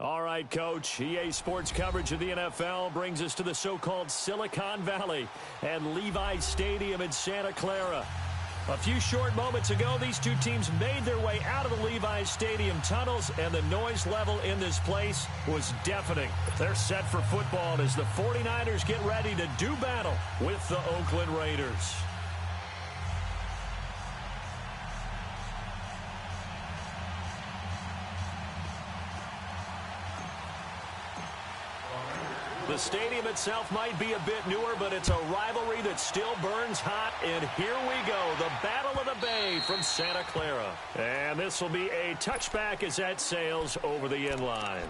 All right, Coach. EA Sports coverage of the NFL brings us to the so-called Silicon Valley and Levi's Stadium in Santa Clara. A few short moments ago, these two teams made their way out of the Levi's Stadium tunnels, and the noise level in this place was deafening. They're set for football as the 49ers get ready to do battle with the Oakland Raiders. The stadium itself might be a bit newer, but it's a rivalry that still burns hot. And here we go, the Battle of the Bay from Santa Clara. And this will be a touchback as that sails over the end line.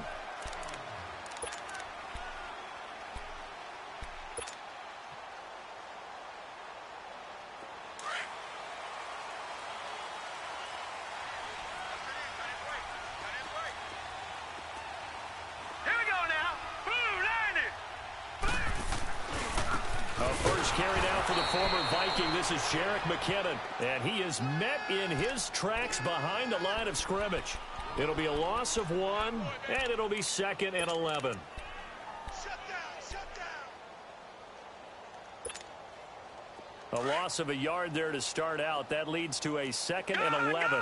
Carry now for the former Viking. This is Jerick McKinnon, and he is met in his tracks behind the line of scrimmage. It'll be a loss of 1, and it'll be 2nd and 11. A loss of a yard there to start out. That leads to a 2nd and 11.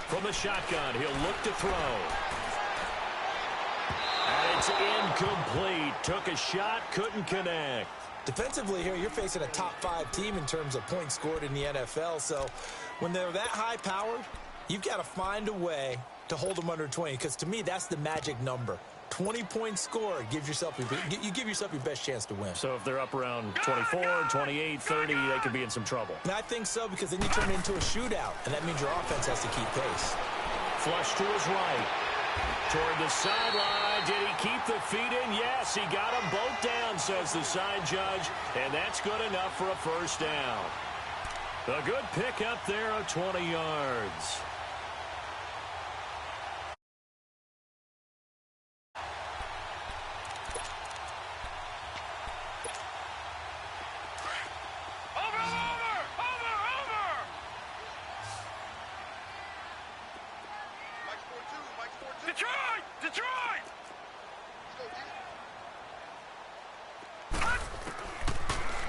From the shotgun, he'll look to throw. And it's incomplete. Took a shot, couldn't connect. Defensively here, you're facing a top 5 team in terms of points scored in the NFL. So when they're that high-powered, you've got to find a way to hold them under 20. Because to me, that's the magic number. 20 points scored, you give yourself your best chance to win. So if they're up around 24, 28, 30, they could be in some trouble. And I think so, because then you turn it into a shootout, and that means your offense has to keep pace. Flush to his right. Toward the sideline. Did he keep the feet in? Yes, he got them both down, says the side judge. And that's good enough for a first down. A good pickup there of 20 yards.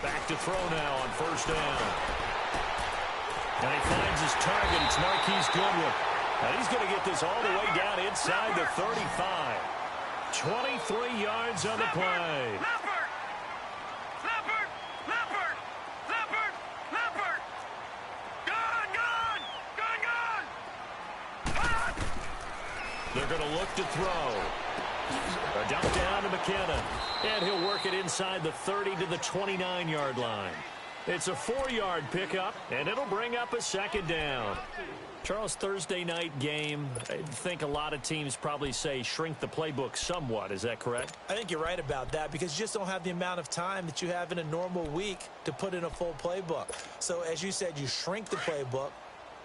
Back to throw now on first down. And he finds his target. It's Marquise Goodwin. And he's going to get this all the way down inside the 35. 23 yards on the play. They're going to look to throw. A dump down to McKinnon. And he'll work it inside the 30 to the 29-yard line. It's a 4-yard pickup, and it'll bring up a second down. Charles, Thursday night game, I think a lot of teams probably say shrink the playbook somewhat. Is that correct? I think you're right about that, because you just don't have the amount of time that you have in a normal week to put in a full playbook. So, as you said, you shrink the playbook.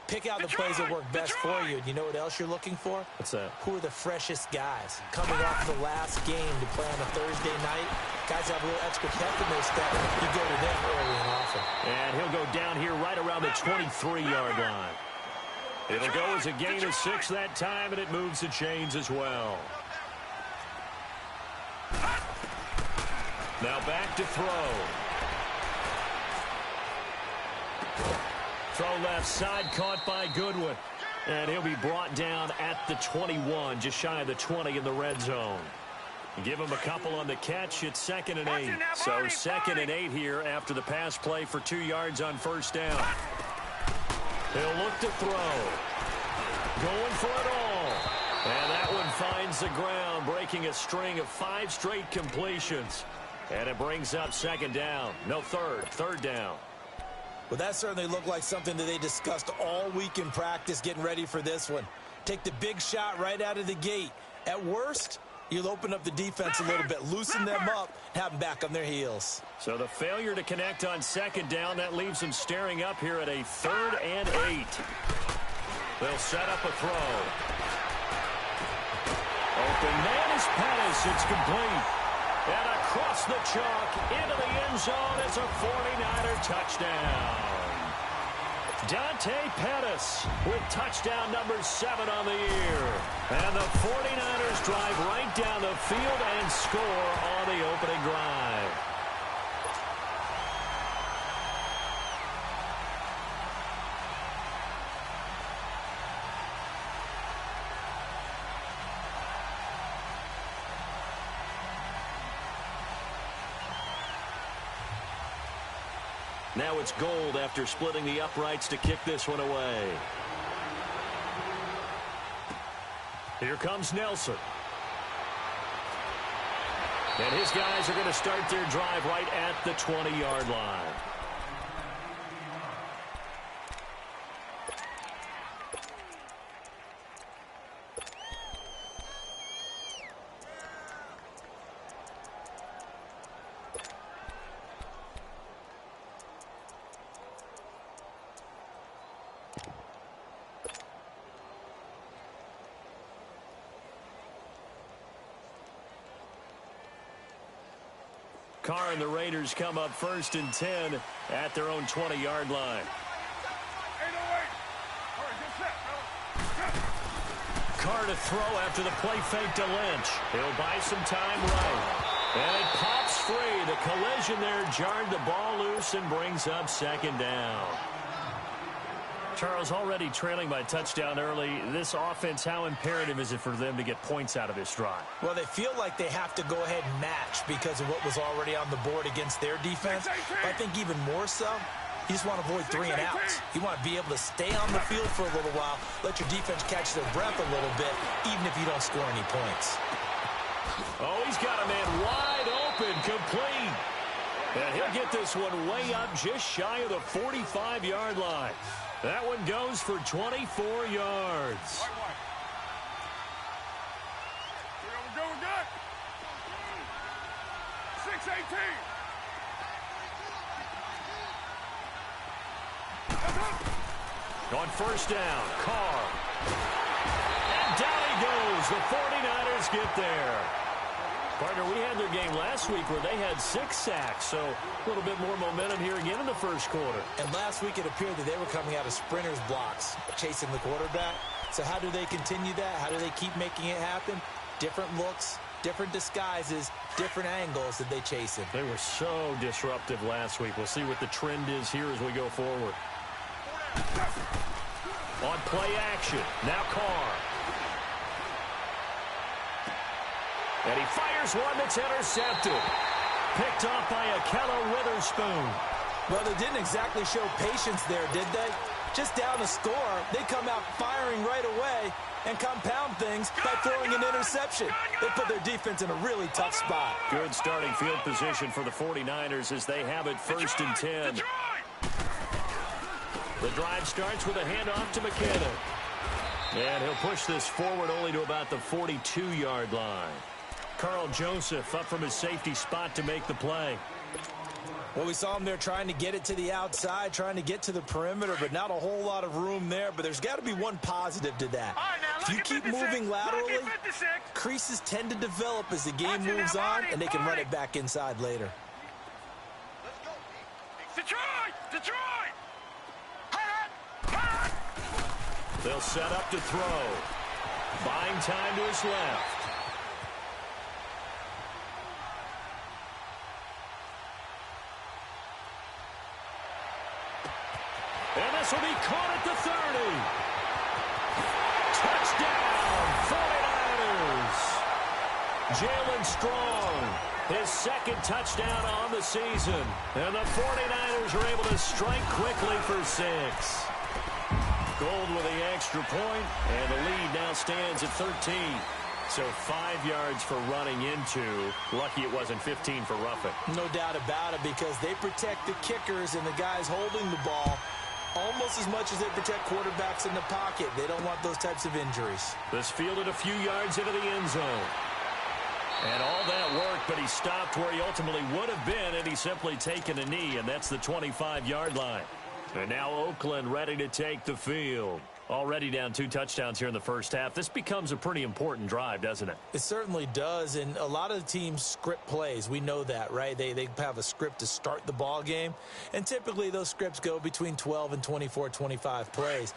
Pick out the plays that work best for you. And you know what else you're looking for? What's that? Who are the freshest guys coming off the last game to play on a Thursday night? Guys have a little extra pep in their step. You go to them early and often. And he'll go down here right around the 23-yard line. It'll go as a gain of 6 that time, and it moves the chains as well. Now back to throw. Throw left side, caught by Goodwin. And he'll be brought down at the 21, just shy of the 20 in the red zone. Give him a couple on the catch. It's 2nd and 8. So 2nd and 8 here after the pass play for 2 yards on first down. He'll look to throw. Going for it all. And that one finds the ground, breaking a string of 5 straight completions. And it brings up 2nd down. No, third down. Well, that certainly looked like something that they discussed all week in practice getting ready for this one. Take the big shot right out of the gate. At worst, you'll open up the defense a little bit, loosen them up, have them back on their heels. So the failure to connect on 2nd down, that leaves them staring up here at a 3rd and 8. They'll set up a throw. Open man is Pettis. It's complete. And across the chalk into the end zone. It's a 49er touchdown. Dante Pettis with touchdown number 7 on the year. And the 49ers drive right down the field and score on the opening drive. Now it's Gold after splitting the uprights to kick this one away. Here comes Nelson. And his guys are going to start their drive right at the 20-yard line. Carr and the Raiders come up 1st and 10 at their own 20-yard line. Carr to throw after the play fake to Lynch. He'll buy some time right. And it pops free. The collision there jarred the ball loose and brings up 2nd down. Charles, already trailing by touchdown early. This offense, how imperative is it for them to get points out of this drive? Well, they feel like they have to go ahead and match because of what was already on the board against their defense. But I think even more so, you just want to avoid 3 and outs. You want to be able to stay on the field for a little while, let your defense catch their breath a little bit, even if you don't score any points. Oh, he's got a man wide open, complete. And he'll get this one way up just shy of the 45-yard line. That one goes for 24 yards. We're good. 6-18. On 1st down, Carr. And down he goes. The 49ers get there. Partner, we had their game last week where they had 6 sacks, so a little bit more momentum here again in the 1st quarter. And last week it appeared that they were coming out of sprinters blocks, chasing the quarterback. So how do they continue that? How do they keep making it happen? Different looks, different disguises, different angles that they chase him. They were so disruptive last week. We'll see what the trend is here as we go forward. On play action, now Carr. And he fires one that's intercepted. Picked off by Akello Witherspoon. Well, they didn't exactly show patience there, did they? Just down a score, they come out firing right away and compound things by throwing an interception. They put their defense in a really tough spot. Good starting field position for the 49ers as they have it 1st and 10. The drive starts with a handoff to McKinnon. And he'll push this forward only to about the 42-yard line. Carl Joseph up from his safety spot to make the play. Well, we saw him there trying to get it to the outside, trying to get to the perimeter, but not a whole lot of room there. But there's got to be one positive to that. If you keep moving laterally, creases tend to develop as the game moves on, and they can run it back inside later. Detroit! They'll set up to throw. Buying time to his left. And this will be caught at the 30. Touchdown, 49ers. Jalen Strong, his 2nd touchdown on the season. And the 49ers are able to strike quickly for 6. Gold with the extra point, and the lead now stands at 13. So 5 yards for running into. Lucky it wasn't 15 for roughing. No doubt about it, because they protect the kickers and the guys holding the ball almost as much as they protect quarterbacks in the pocket. They don't want those types of injuries. This fielded a few yards into the end zone. And all that worked, but he stopped where he ultimately would have been had he simply taken a knee, and that's the 25-yard line. And now Oakland ready to take the field. Already down 2 touchdowns here in the first half. This becomes a pretty important drive, doesn't it? It certainly does, and a lot of the teams script plays. We know that, right? They have a script to start the ball game, and typically those scripts go between 12 and 24, 25 plays.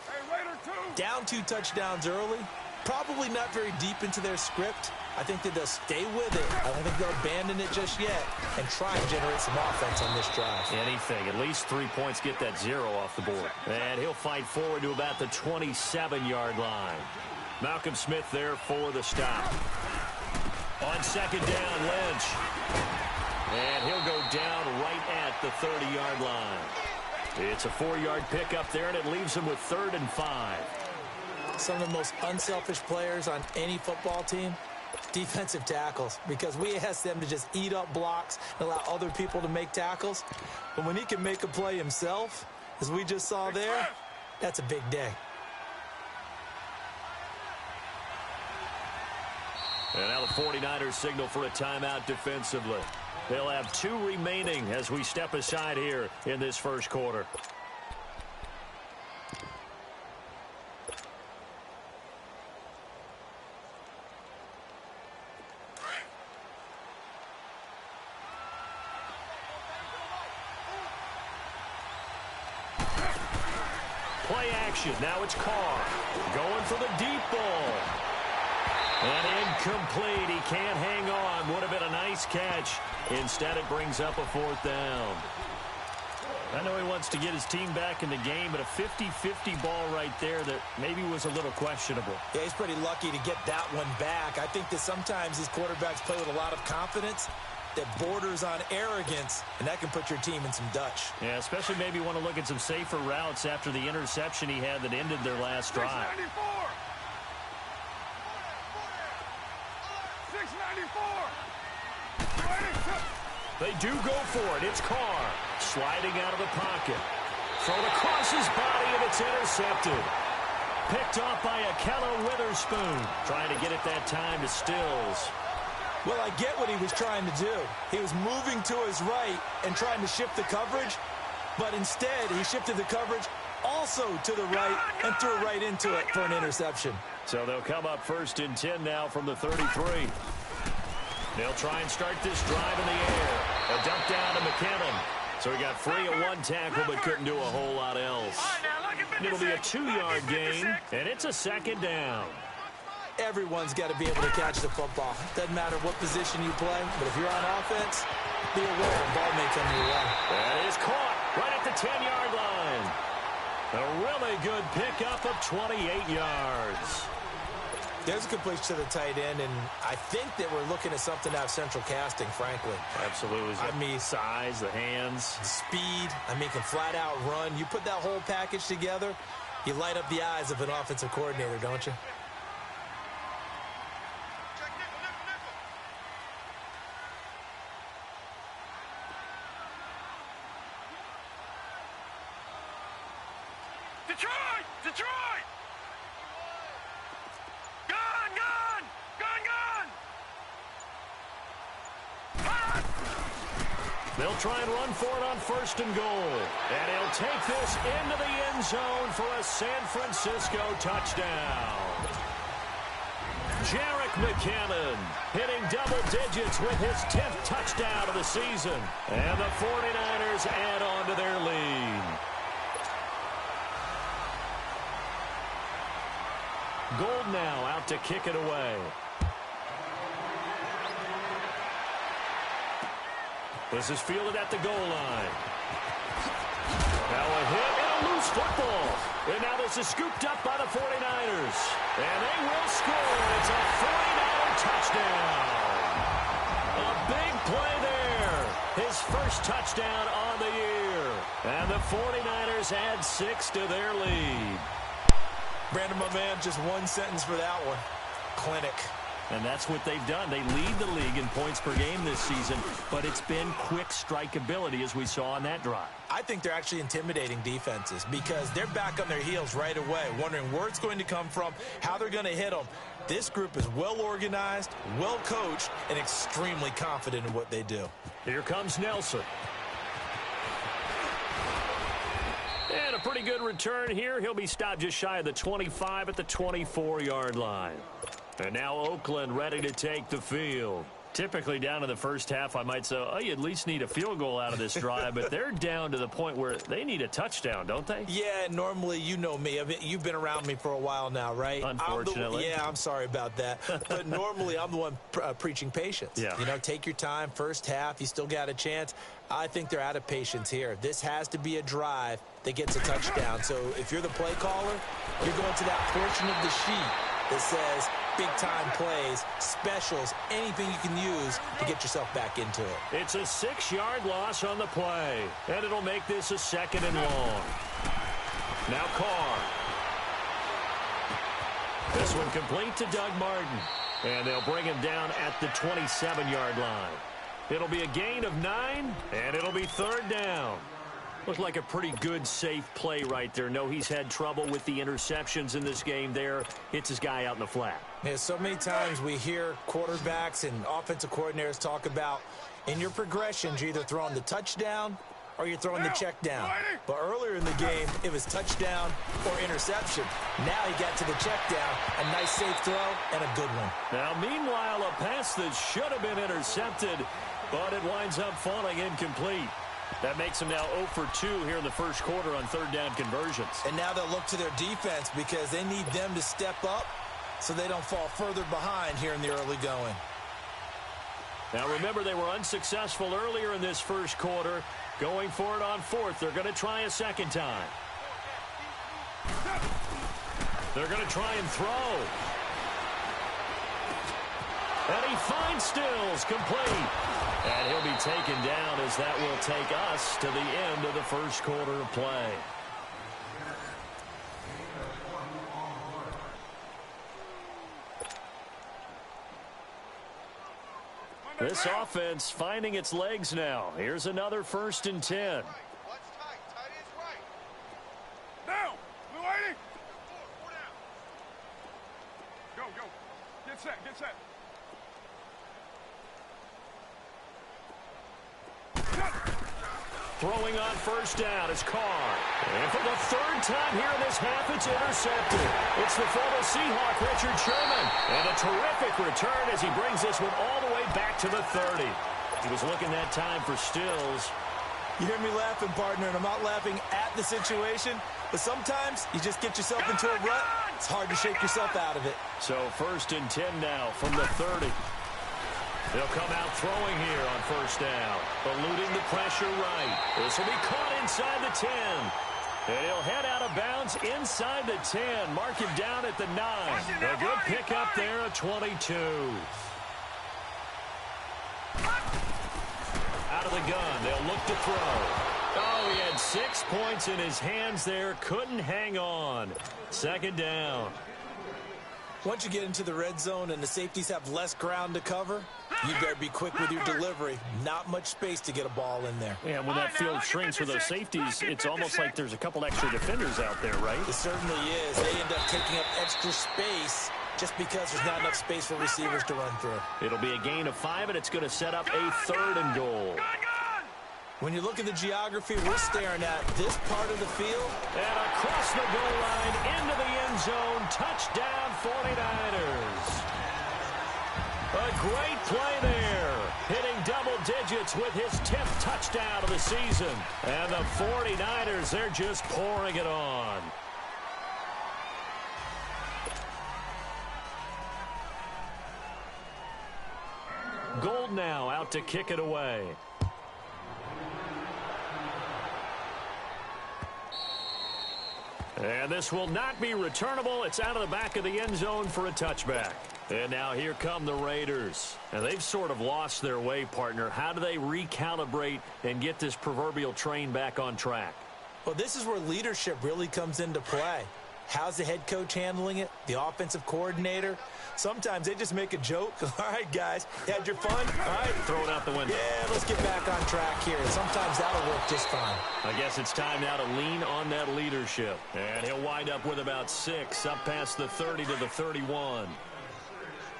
Down 2 touchdowns early, probably not very deep into their script. I think that they'll stay with it. I don't think they'll abandon it just yet and try and generate some offense on this drive. Anything. At least 3 points, get that 0 off the board. And he'll fight forward to about the 27-yard line. Malcolm Smith there for the stop. On second down, Lynch. And he'll go down right at the 30-yard line. It's a 4-yard pickup there, and it leaves him with 3rd and 5. Some of the most unselfish players on any football team, defensive tackles, because we ask them to just eat up blocks and allow other people to make tackles. But when he can make a play himself, as we just saw there, that's a big day. And now the 49ers signal for a timeout defensively. They'll have 2 remaining as we step aside here in this first quarter. Play action. Now it's Carr going for the deep ball. And incomplete. He can't hang on. Would have been a nice catch. Instead, it brings up a 4th down. I know he wants to get his team back in the game, but a 50-50 ball right there that maybe was a little questionable. Yeah, he's pretty lucky to get that one back. I think that sometimes these quarterbacks play with a lot of confidence that borders on arrogance, and that can put your team in some Dutch. Yeah, especially maybe want to look at some safer routes after the interception he had that ended their last drive. 694. They do go for it. It's Carr sliding out of the pocket. Thrown across his body, and it's intercepted. Picked off by Akello Witherspoon. Trying to get it that time to Stills. Well, I get what he was trying to do. He was moving to his right and trying to shift the coverage, but instead he shifted the coverage also to the right and threw right into it for an interception. So they'll come up 1st and 10 now from the 33. They'll try and start this drive in the air. A dump down to McKinnon. So he got free of 1 tackle but couldn't do a whole lot else. It'll be a 2-yard gain, and it's a 2nd down. Everyone's got to be able to catch the football. Doesn't matter what position you play, but if you're on offense, be aware the ball may come your way. That is caught right at the 10-yard line. A really good pickup of 28 yards. There's a completion to the tight end, and I think that we're looking at something out of central casting, frankly. Absolutely. I mean, size, the hands. Speed. I mean, can flat out run. You put that whole package together, you light up the eyes of an offensive coordinator, don't you? Detroit! Detroit! Gun! Gun! Gun! Gun! They'll try and run for it on 1st and goal. And he'll take this into the end zone for a San Francisco touchdown. Jerick McKinnon hitting double digits with his 10th touchdown of the season. And the 49ers add on to their lead. Gold now out to kick it away. This is fielded at the goal line. Now a hit and a loose football. And now this is scooped up by the 49ers. And they will score. It's a 49er touchdown. A big play there. His first touchdown on the year. And the 49ers add 6 to their lead. Brandon, my man, just one sentence for that one. Clinic. And that's what they've done. They lead the league in points per game this season, but it's been quick strikeability as we saw on that drive. I think they're actually intimidating defenses because they're back on their heels right away, wondering where it's going to come from, how they're going to hit them. This group is well organized, well coached, and extremely confident in what they do. Here comes Nelson. And a pretty good return here. He'll be stopped just shy of the 25 at the 24-yard line. And now Oakland ready to take the field. Typically down in the first half, I might say, oh, you at least need a field goal out of this drive, but they're down to the point where they need a touchdown, don't they? Yeah, normally, you know me. You've been around me for a while now, right? Unfortunately. I'm sorry about that. But normally, I'm the one preaching patience. Yeah. You know, take your time. First half, you still got a chance. I think they're out of patience here. This has to be a drive that gets a touchdown. So if you're the play caller, you're going to that portion of the sheet that says big-time plays, specials, anything you can use to get yourself back into it. It's a 6-yard loss on the play, and it'll make this a 2nd and long. Now Carr. This one complete to Doug Martin, and they'll bring him down at the 27-yard line. It'll be a gain of 9, and it'll be 3rd down. Looked like a pretty good, safe play right there. No, he's had trouble with the interceptions in this game there. Hits his guy out in the flat. Yeah, so many times we hear quarterbacks and offensive coordinators talk about in your progressions, you're either throwing the touchdown or you're throwing the check down. But earlier in the game, it was touchdown or interception. Now he got to the check down, a nice safe throw, and a good one. Now, meanwhile, a pass that should have been intercepted, but it winds up falling incomplete. That makes them now 0 for 2 here in the first quarter on 3rd down conversions. And now they'll look to their defense because they need them to step up so they don't fall further behind here in the early going. Now, remember, they were unsuccessful earlier in this first quarter. Going for it on 4th. They're going to try a 2nd time. They're going to try and throw. And he finds Stills complete. And he'll be taken down as that will take us to the end of the first quarter of play. This offense finding its legs now. Here's another 1st and 10. Now, blue lady. Go, go. Get set, get set. Throwing on 1st down is Carr. And for the 3rd time here in this half, it's intercepted. It's the former Seahawk, Richard Sherman. And a terrific return as he brings this one all the way back to the 30. He was looking that time for Stills. You hear me laughing, partner, and I'm not laughing at the situation, but sometimes you just get yourself into a rut. It's hard to shake yourself out of it. So 1st and 10 now from the 30. They'll come out throwing here on 1st down, eluding the pressure right. This will be caught inside the 10. And he'll head out of bounds inside the 10. Mark him down at the 9. A good pickup there at 22. Out of the gun, they'll look to throw. Oh, he had 6 points in his hands there. Couldn't hang on. 2nd down. Once you get into the red zone and the safeties have less ground to cover, you better be quick with your delivery. Not much space to get a ball in there. Yeah, when that field shrinks for those safeties, it's almost like there's a couple extra defenders out there, right? It certainly is. They end up taking up extra space just because there's not enough space for receivers to run through. It'll be a gain of 5, and it's going to set up a 3rd and goal. When you look at the geography, we're staring at this part of the field. And across the goal line, into the end zone, touchdown 49ers. A great play there, hitting double digits with his 10th touchdown of the season. And the 49ers, they're just pouring it on. Gold now out to kick it away. And this will not be returnable. It's out of the back of the end zone for a touchback. And now here come the Raiders. And they've sort of lost their way, partner. How do they recalibrate and get this proverbial train back on track? Well, this is where leadership really comes into play. How's the head coach handling it? The offensive coordinator? Sometimes they just make a joke. All right, guys, you had your fun? All right. Throw it out the window. Yeah, let's get back on track here. Sometimes that'll work just fine. I guess it's time now to lean on that leadership. And he'll wind up with about 6, up past the 30 to the 31.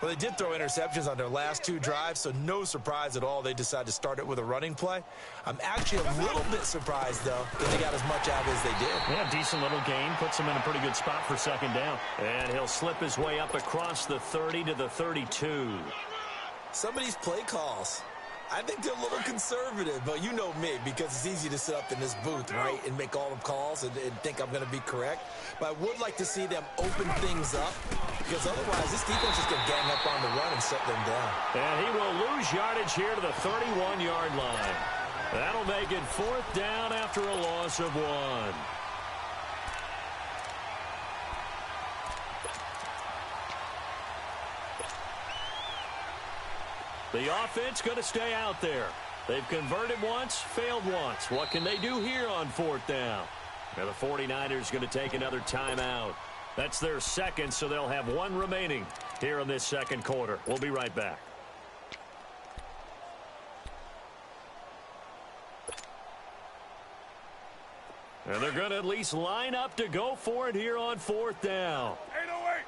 Well, they did throw interceptions on their last 2 drives, so no surprise at all they decided to start it with a running play. I'm actually a little bit surprised, though, that they got as much out of it as they did. Yeah, decent little gain. Puts him in a pretty good spot for second down. And he'll slip his way up across the 30 to the 32. Some of these play calls, I think they're a little conservative, but you know me, because it's easy to sit up in this booth, right, and make all the calls and think I'm going to be correct. But I would like to see them open things up, because otherwise this defense is going to gang up on the run and shut them down. And he will lose yardage here to the 31-yard line. That'll make it 4th down after a loss of 1. The offense going to stay out there. They've converted once, failed once. What can they do here on 4th down? Now the 49ers going to take another timeout. That's their second, so they'll have 1 remaining here in this second quarter. We'll be right back. And they're going to at least line up to go for it here on 4th down. 808.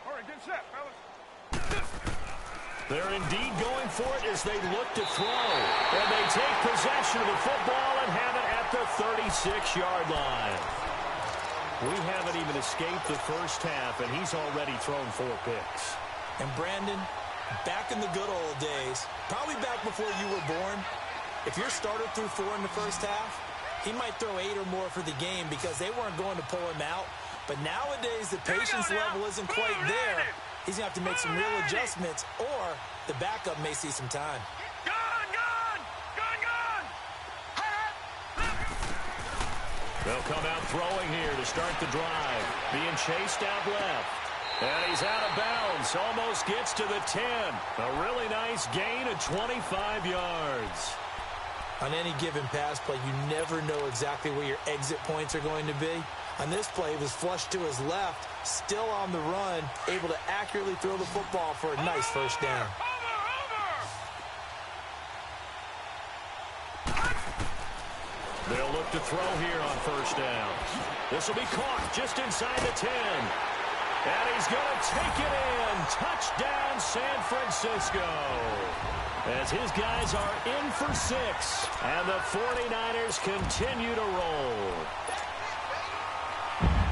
All right, get set, fellas. They're indeed going for it as they look to throw. And they take possession of the football and have it at the 36-yard line. We haven't even escaped the first half, and he's already thrown 4 picks. And Brandon, back in the good old days, probably back before you were born, if your starter threw 4 in the first half, he might throw 8 or more for the game because they weren't going to pull him out. But nowadays, the patience level isn't quite there. He's going to have to make some real adjustments, or the backup may see some time. They'll come out throwing here to start the drive. Being chased out left. And he's out of bounds. Almost gets to the 10. A really nice gain of 25 yards. On any given pass play, you never know exactly where your exit points are going to be. On this play, he was flushed to his left, still on the run, able to accurately throw the football for a nice first down. They'll look to throw here on first down. This will be caught just inside the 10. And he's going to take it in. Touchdown, San Francisco. As his guys are in for 6. And the 49ers continue to roll.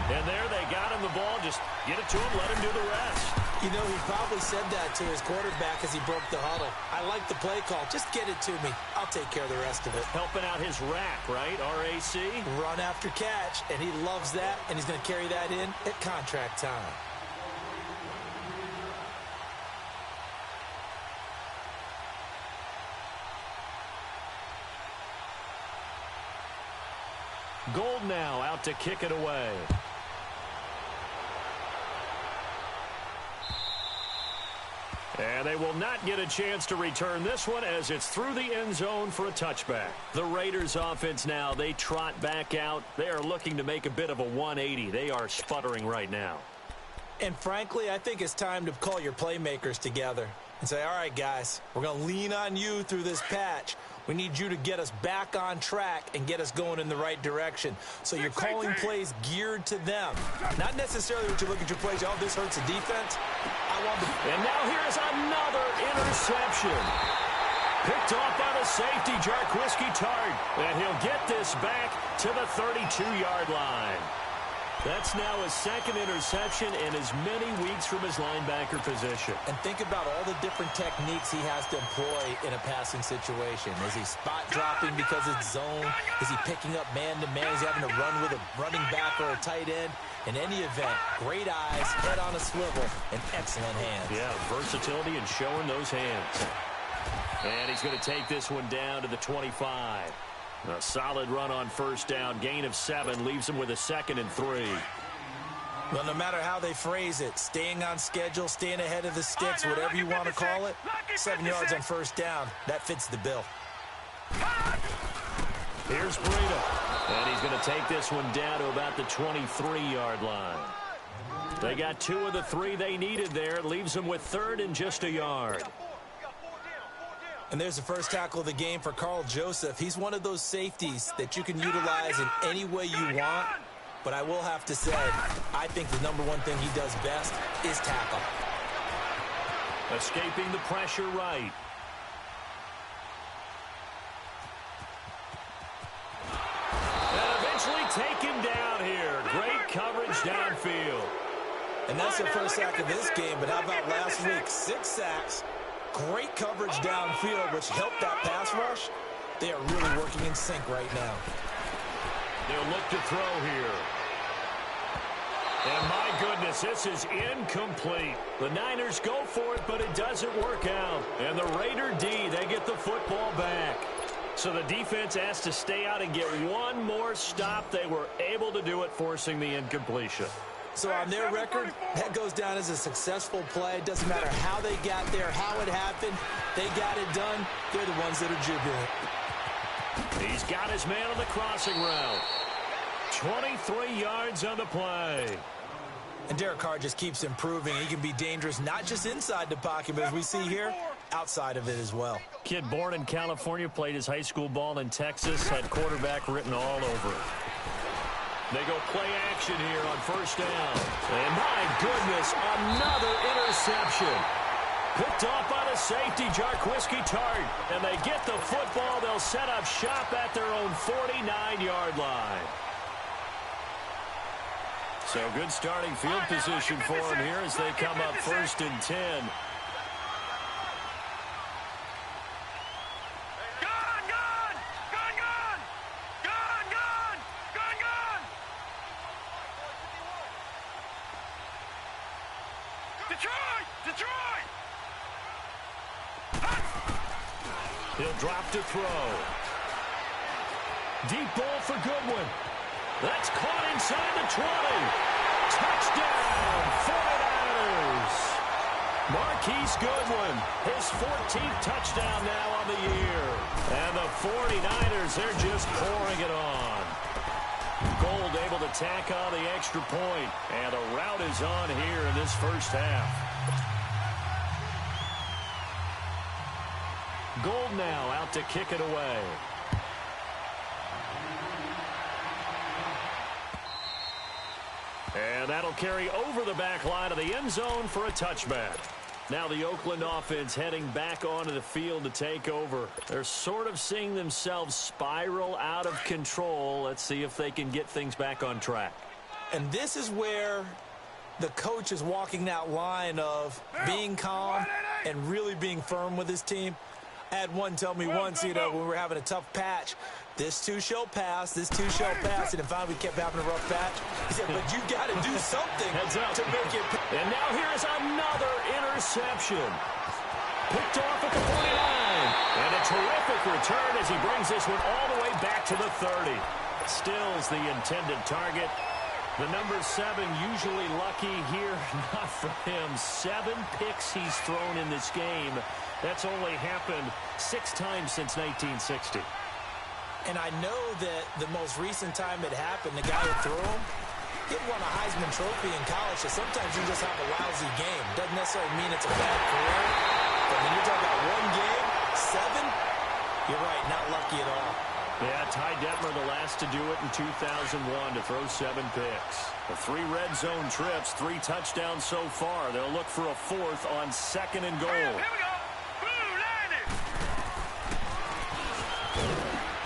And there they got him the ball. Just get it to him, let him do the rest. You know, he probably said that to his quarterback as he broke the huddle. I like the play call. Just get it to me. I'll take care of the rest of it. Helping out his rack, right? RAC? Run after catch, and he loves that, and he's going to carry that in at contract time. Gold now out to kick it away. And they will not get a chance to return this one as it's through the end zone for a touchback. The Raiders offense now, they trot back out. They are looking to make a bit of a 180. They are sputtering right now. And frankly, I think it's time to call your playmakers together and say, all right, guys, we're going to lean on you through this patch. We need you to get us back on track and get us going in the right direction. So you're calling plays geared to them. Not necessarily what you look at your plays, oh, this hurts the defense. And now here's another interception. Picked off by the safety, Jarquiski Tart. And he'll get this back to the 32-yard line. That's now his second interception in as many weeks from his linebacker position. And think about all the different techniques he has to employ in a passing situation. Is he spot dropping because it's zone? Is he picking up man-to-man? Is he having to run with a running back or a tight end? In any event, great eyes, head on a swivel, and excellent hands. Yeah, versatility and showing those hands. And he's going to take this one down to the 25. A solid run on first down. Gain of 7 leaves him with a 2nd and 3. Well, no matter how they phrase it, staying on schedule, staying ahead of the sticks, whatever you want to call it, 7 yards on first down, that fits the bill. Here's Breida. And he's going to take this one down to about the 23-yard line. They got 2 of the 3 they needed there. It leaves them with 3rd and just a yard. And there's the first tackle of the game for Carl Joseph. He's one of those safeties that you can utilize in any way you want. But I will have to say, I think the number one thing he does best is tackle. Escaping the pressure right. And eventually taken down here. Great coverage downfield. And that's the first sack of this game, but how about last week? 6 sacks, great coverage downfield, which helped that pass rush. They are really working in sync right now. They'll look to throw here. And my goodness, this is incomplete. The Niners go for it, but it doesn't work out. And the Raider D, they get the football back. So the defense has to stay out and get one more stop. They were able to do it, forcing the incompletion. So on their record, that goes down as a successful play. It doesn't matter how they got there, how it happened. They got it done. They're the ones that are jubilant. He's got his man on the crossing route. 23 yards on the play. And Derek Carr just keeps improving. He can be dangerous not just inside the pocket, but as we see here, outside of it as well. Kid born in California, played his high school ball in Texas, had quarterback written all over it. They go play action here on first down. And my goodness, another interception. Picked off by the safety, Jarquiski Tart. And they get the football. They'll set up shop at their own 49-yard line. So good starting field position for them here as they come up 1st and 10. He'll drop to throw. Deep ball for Goodwin. That's caught inside the 20. Touchdown, 49ers. Marquise Goodwin, his 14th touchdown now on the year. And the 49ers, they're just pouring it on. Gold able to tack on the extra point. And a rout is on here in this first half. Gold now out to kick it away. And that'll carry over the back line of the end zone for a touchback. Now the Oakland offense heading back onto the field to take over. They're sort of seeing themselves spiral out of control. Let's see if they can get things back on track. And this is where the coach is walking that line of being calm and really being firm with his team. I had one tell me once, when we were having a tough patch, this too shall pass, this too shall pass, and finally we kept having a rough patch. He said, but you got to do something to make it. And now here's another interception. Picked off at the 49. And a terrific return as he brings this one all the way back to the 30. Stills the intended target. The number 7 usually lucky here, not for him. 7 picks he's thrown in this game. That's only happened 6 times since 1960. And I know that the most recent time it happened, the guy who threw him, he won a Heisman Trophy in college, so sometimes you just have a lousy game. Doesn't necessarily mean it's a bad career, but when you're talking about one game, 7, you're right, not lucky at all. Yeah, Ty Detmer the last to do it in 2001 to throw 7 picks. The 3 red zone trips, 3 touchdowns so far. They'll look for a 4th on 2nd and goal. Here we go.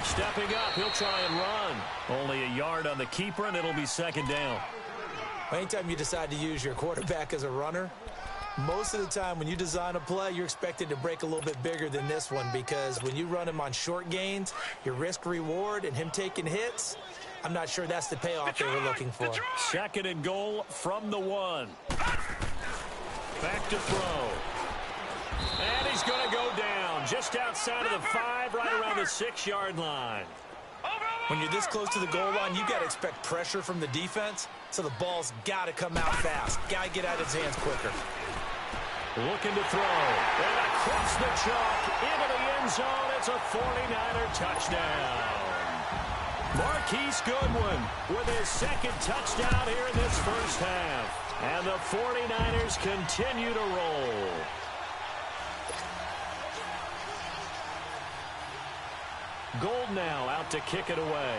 Stepping up, he'll try and run. Only a yard on the keeper, and it'll be 2nd down. Anytime you decide to use your quarterback as a runner, most of the time when you design a play, you're expected to break a little bit bigger than this one, because when you run him on short gains, your risk-reward and him taking hits, I'm not sure that's the payoff they were looking for. 2nd and goal from the 1. Back to throw. And he's going to go down just outside of the 5, right around the 6-yard line. When you're this close to the goal line, you've got to expect pressure from the defense, so the ball's got to come out fast. Got to get out of his hands quicker. Looking to throw. And across the chalk into the end zone. It's a 49er touchdown. Marquise Goodwin with his 2nd touchdown here in this first half. And the 49ers continue to roll. Gold now out to kick it away.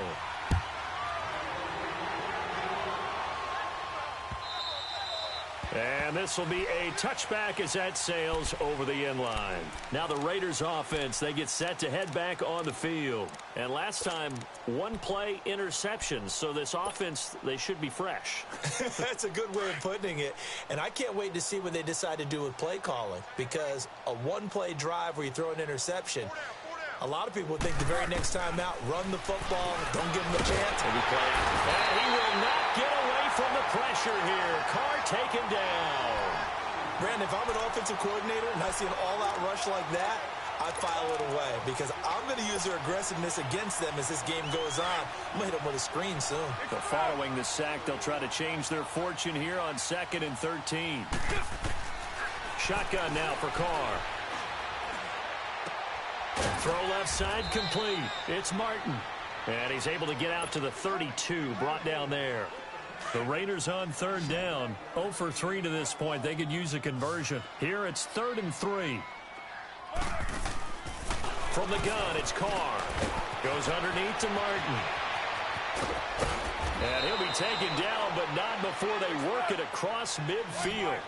And this will be a touchback as that sails over the end line. Now the Raiders offense, they get set to head back on the field. And last time, one play interceptions. So this offense, they should be fresh. That's a good way of putting it. And I can't wait to see what they decide to do with play calling. Because a one-play drive where you throw an interception, a lot of people think the very next time out, run the football, don't give him a chance. And he will not get away from the pressure here. Carr taken down. Brandon, if I'm an offensive coordinator and I see an all-out rush like that, I file it away because I'm going to use their aggressiveness against them as this game goes on. I'm going to hit them with a screen soon. So following the sack, they'll try to change their fortune here on 2nd and 13. Shotgun now for Carr. Throw left side complete. It's Martin. And he's able to get out to the 32, brought down there. The Raiders on 3rd down. 0 for 3 to this point. They could use a conversion. Here it's 3rd and 3. From the gun, it's Carr. Goes underneath to Martin. And he'll be taken down, but not before they work it across midfield.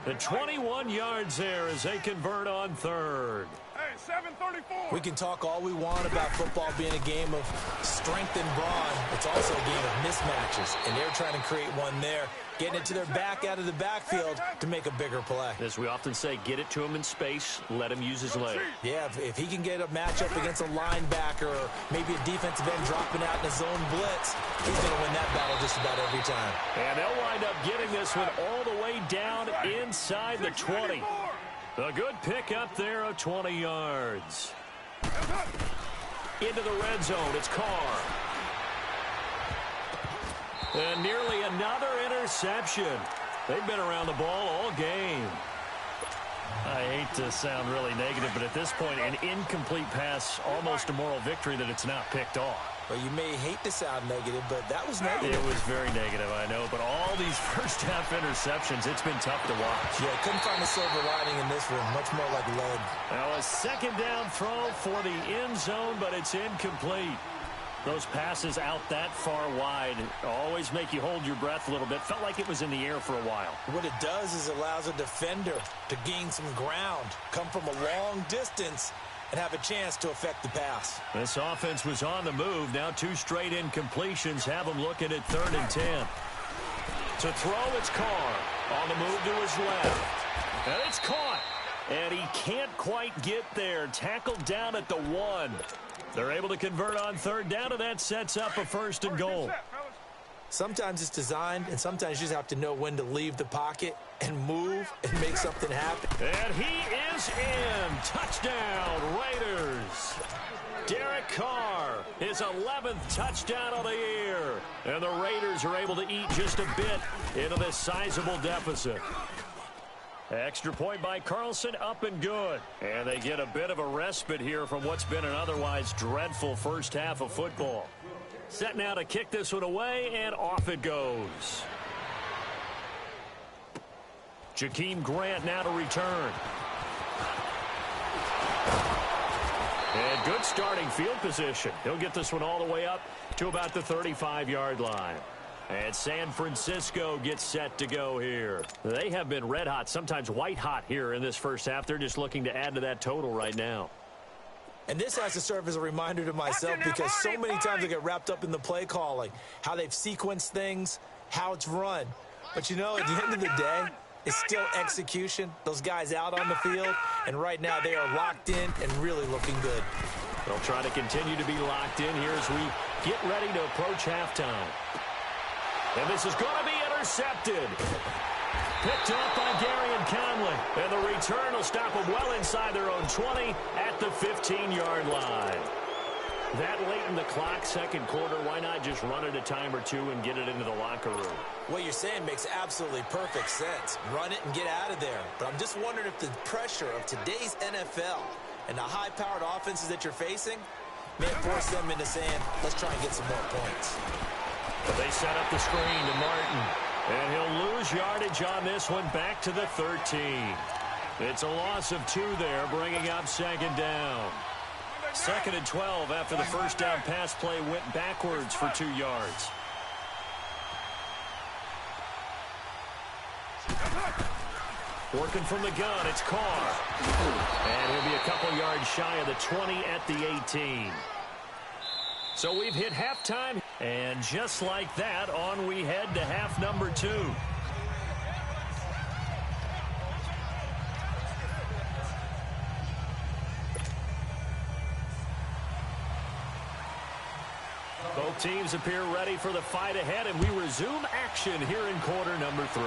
The 21 yards there as they convert on 3rd. Hey, 7:34. We can talk all we want about football being a game of strength and brawn. It's also a game of mismatches, and they're trying to create one there, getting it to their back out of the backfield to make a bigger play. As we often say, get it to him in space, let him use his leg. Yeah, if he can get a matchup against a linebacker or maybe a defensive end dropping out in a zone blitz, he's going to win that battle just about every time. And they'll wind up getting this one all the way down inside the 20. A good pick up there of 20 yards. Into the red zone, it's Carr. And nearly another interception. They've been around the ball all game. I hate to sound really negative, but at this point, an incomplete pass, almost a moral victory that it's not picked off. Well, you may hate to sound negative, but that was negative. It was very negative, I know. But all these first-half interceptions, it's been tough to watch. Yeah, couldn't find a silver lining in this one. Much more like lead. Now a second down throw for the end zone, but it's incomplete. Those passes out that far wide always make you hold your breath a little bit. Felt like it was in the air for a while. What it does is it allows a defender to gain some ground, come from a long distance, and have a chance to affect the pass. This offense was on the move. Now 2 straight incompletions have them looking at 3rd and 10. To throw, it's Carr. On the move to his left. And it's caught. And he can't quite get there. Tackled down at the 1. They're able to convert on 3rd down, and that sets up a 1st and goal. Sometimes it's designed, and sometimes you just have to know when to leave the pocket and move and make something happen. And he is in. Touchdown, Raiders. Derek Carr, his 11th touchdown of the year. And the Raiders are able to eat just a bit into this sizable deficit. Extra point by Carlson, up and good. And they get a bit of a respite here from what's been an otherwise dreadful first half of football. Set now to kick this one away, and off it goes. Jakeem Grant now to return. And good starting field position. He'll get this one all the way up to about the 35-yard line. And San Francisco gets set to go here. They have been red hot, sometimes white hot here in this first half. They're just looking to add to that total right now. And this has to serve as a reminder to myself because so many times I get wrapped up in the play calling, how they've sequenced things, how it's run. But, you know, at the end of the day, it's still execution. Those guys out on the field, and right now they are locked in and really looking good. They'll try to continue to be locked in here as we get ready to approach halftime. And this is going to be intercepted. Picked up by Gary and Conley. And the return will stop them well inside their own 20 at the 15-yard line. That late in the clock, second quarter, why not just run it a time or two and get it into the locker room? What you're saying makes absolutely perfect sense. Run it and get out of there. But I'm just wondering if the pressure of today's NFL and the high-powered offenses that you're facing may force them into saying, let's try and get some more points. They set up the screen to Martin. And he'll lose yardage on this one back to the 13. It's a loss of 2 there, bringing up second down. 2nd and 12 after the first down pass play went backwards for 2 yards. Working from the gun, it's Carr. And he'll be a couple yards shy of the 20 at the 18. So we've hit halftime, and just like that, on we head to half number 2. Both teams appear ready for the fight ahead, and we resume action here in quarter number 3.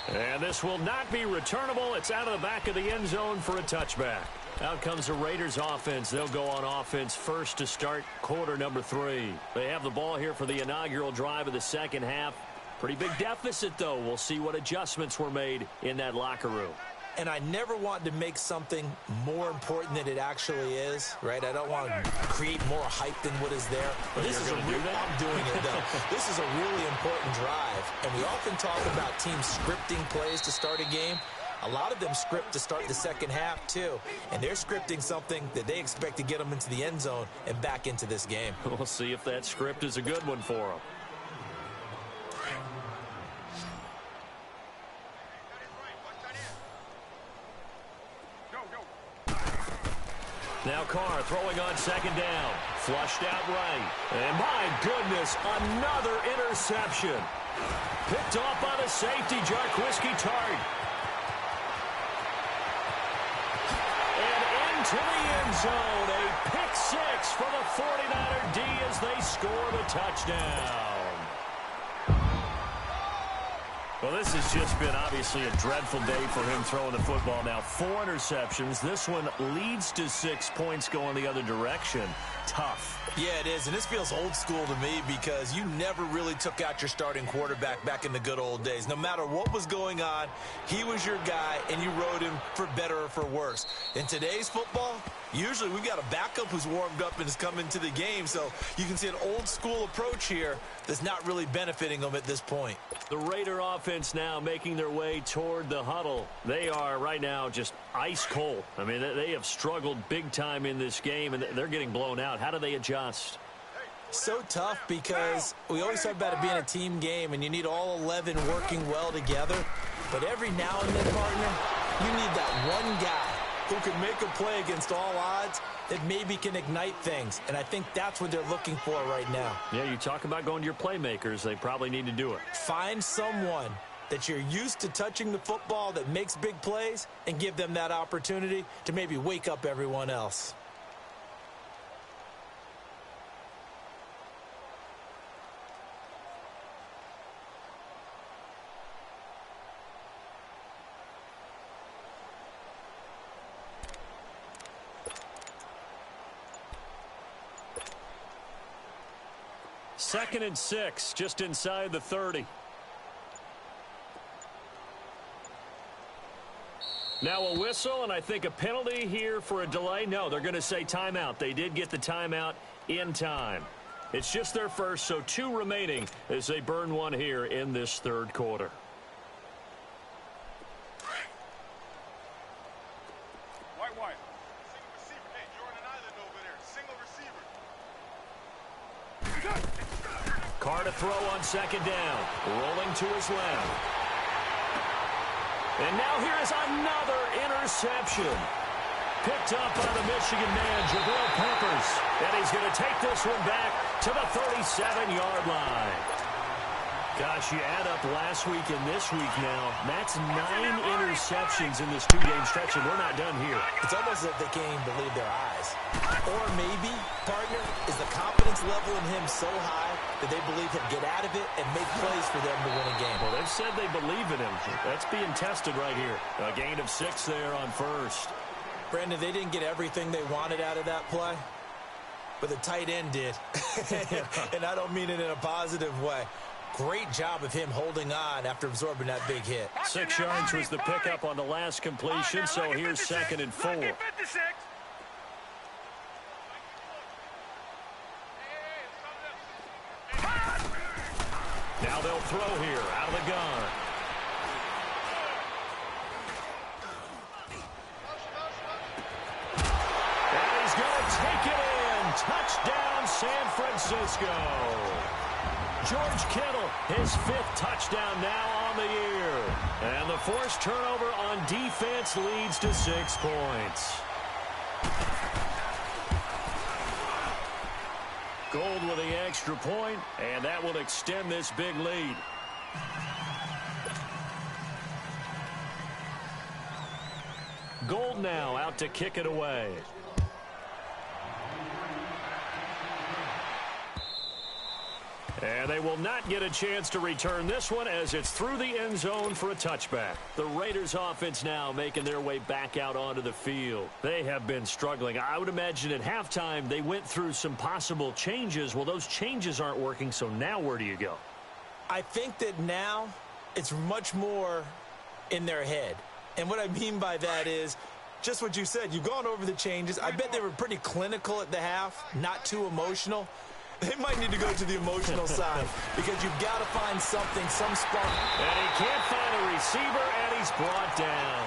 And this will not be returnable. It's out of the back of the end zone for a touchback. Out comes the Raiders offense. They'll go on offense first to start quarter number 3. They have the ball here for the inaugural drive of the second half. Pretty big deficit, though. We'll see what adjustments were made in that locker room. And I never want to make something more important than it actually is, right? I don't want to create more hype than what is there. But this is I'm doing it, though. This is a really important drive. And we often talk about teams scripting plays to start a game. A lot of them script to start the second half, too. And they're scripting something that they expect to get them into the end zone and back into this game. We'll see if that script is a good one for them. Now Carr throwing on second down. Flushed out right. And my goodness, another interception. Picked off by the safety, Jarquiski Tart. And into the end zone. A pick 6 for the 49er D as they score the touchdown. Well, this has just been obviously a dreadful day for him throwing the football. Now 4 interceptions. This one leads to 6 points going the other direction. Tough. Yeah, it is, and this feels old school to me because you never really took out your starting quarterback back in the good old days. No matter what was going on, he was your guy, and you rode him for better or for worse. In today's football, usually we've got a backup who's warmed up and has come into the game, so you can see an old school approach here that's not really benefiting them at this point. The Raider offense now making their way toward the huddle. They are right now just ice cold. I mean, they have struggled big time in this game, and they're getting blown out. How do they adjust? So tough because we always talk about it being a team game, and you need all 11 working well together. But every now and then, partner, you need that one guy who can make a play against all odds that maybe can ignite things. And I think that's what they're looking for right now. Yeah, you talk about going to your playmakers. They probably need to do it. Find someone that you're used to touching the football that makes big plays and give them that opportunity to maybe wake up everyone else. Second and 6, just inside the 30. Now a whistle, and I think a penalty here for a delay. No, they're going to say timeout. They did get the timeout in time. It's just their first, so 2 remaining as they burn one here in this third quarter. White. Carr to throw on second down. Rolling to his left. And now here is another interception. Picked up by the Michigan man, Jabril Peppers. And he's going to take this one back to the 37-yard line. Gosh, you add up last week and this week now. That's 9 interceptions in this 2-game stretch, and we're not done here. It's almost as if they can't even believe their eyes. Or maybe, partner, is the confidence level in him so high that they believe he'll get out of it and make plays for them to win a game. Well, they've said they believe in him. That's being tested right here. A gain of 6 there on first. Brandon, they didn't get everything they wanted out of that play, but the tight end did. And I don't mean it in a positive way. Great job of him holding on after absorbing that big hit. 6 yards was the pickup on the last completion, so here's 2nd and 4. Now they'll throw here out of the gun. And he's going to take it in. Touchdown, San Francisco. George Kittle, his 5th touchdown now on the year. And the forced turnover on defense leads to 6 points. Gold with the extra point, and that will extend this big lead. Gold now out to kick it away. And they will not get a chance to return this one as it's through the end zone for a touchback. The Raiders offense now making their way back out onto the field. They have been struggling. I would imagine at halftime they went through some possible changes. Well, those changes aren't working, so now where do you go? I think that now it's much more in their head. And what I mean by that is just what you said. You've gone over the changes. I bet they were pretty clinical at the half, not too emotional. They might need to go to the emotional side because you've got to find something, some spark. And he can't find a receiver, and he's brought down.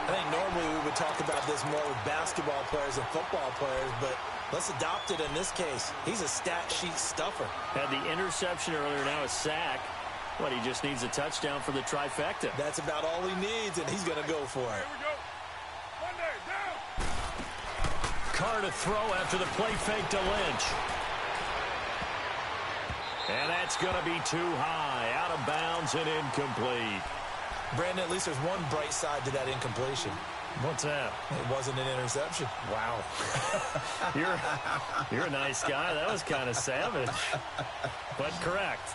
I think normally we would talk about this more with basketball players and football players, but let's adopt it in this case. He's a stat sheet stuffer. Had the interception earlier, now a sack. What, he just needs a touchdown for the trifecta. That's about all he needs, and he's going to go for it. Here we go. Monday, down. Carr to throw after the play fake to Lynch. And that's going to be too high, out of bounds and incomplete. Brandon, at least there's one bright side to that incompletion. What's that? It wasn't an interception. Wow. You're a nice guy. That was kind of savage. But correct.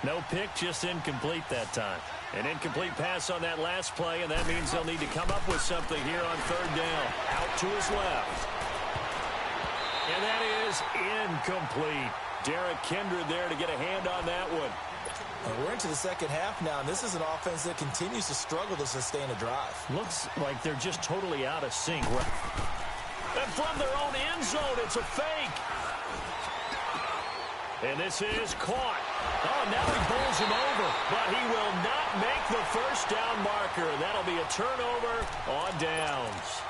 No pick, just incomplete that time. An incomplete pass on that last play, and that means they'll need to come up with something here on 3rd down. Out to his left. And that is incomplete. Derek Kindred there to get a hand on that one. We're into the second half now, and this is an offense that continues to struggle to sustain a drive. Looks like they're just totally out of sync. And from their own end zone, it's a fake. And this is caught. Oh, now he bowls him over, but he will not make the first down marker. That'll be a turnover on downs.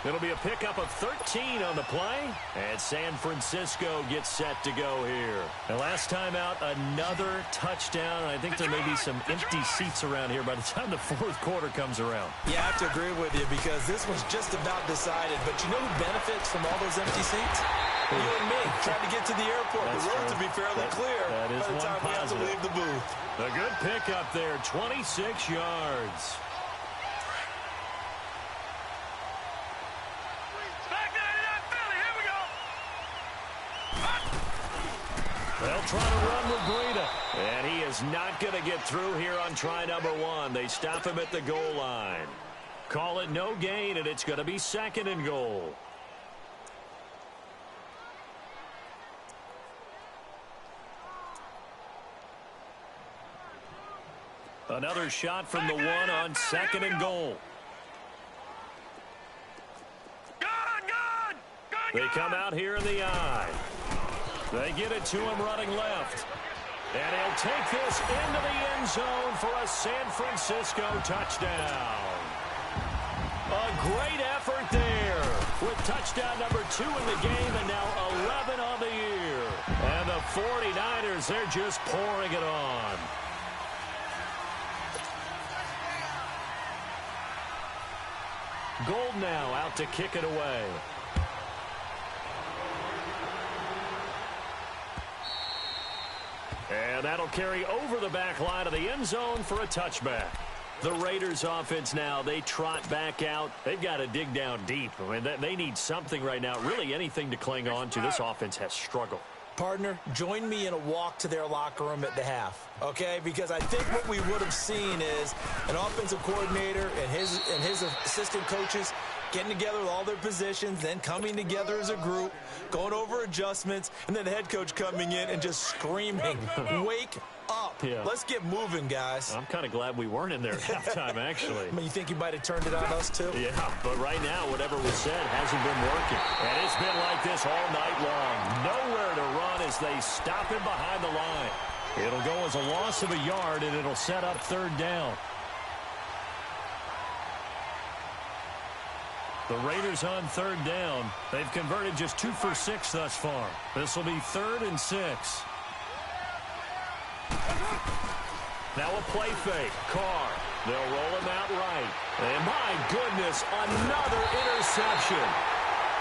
It'll be a pickup of 13 on the play, and San Francisco gets set to go here. And last time out, another touchdown. I think there may be some empty seats around here by the time the 4th quarter comes around. Yeah, I have to agree with you because this was just about decided. But you know who benefits from all those empty seats? You and me, trying to get to the airport. That's the road true. to be fairly clear that is by the one time we have to positive. leave the booth. A good pickup there, 26 yards. They'll try to run with Breida. And he is not going to get through here on try number 1. They stop him at the goal line. Call it no gain, and it's going to be 2nd and goal. Another shot from the 1 on 2nd and goal. They come out here in the eye. They get it to him running left. And he'll take this into the end zone for a San Francisco touchdown. A great effort there with touchdown number 2 in the game and now 11 on the year. And the 49ers, they're just pouring it on. Gold now out to kick it away. And that'll carry over the back line of the end zone for a touchback. The Raiders offense now, they trot back out. They've got to dig down deep. I mean, they need something right now, really anything to cling on to. This offense has struggled. Partner, join me in a walk to their locker room at the half, okay? Because I think what we would have seen is an offensive coordinator and his assistant coaches getting together with all their positions, then coming together as a group, going over adjustments, and then the head coach coming in and just screaming, wake up. Yeah. Let's get moving, guys. I'm kind of glad we weren't in there at halftime, actually. I mean, you think you might have turned it on us, too? Yeah, but right now, whatever was said hasn't been working. And it's been like this all night long. Nowhere to run as they stop him behind the line. It'll go as a loss of a yard, and it'll set up 3rd down. The Raiders on 3rd down. They've converted just 2 for 6 thus far. This will be 3rd and 6. Now a play fake. Carr. They'll roll him out right. And my goodness, another interception.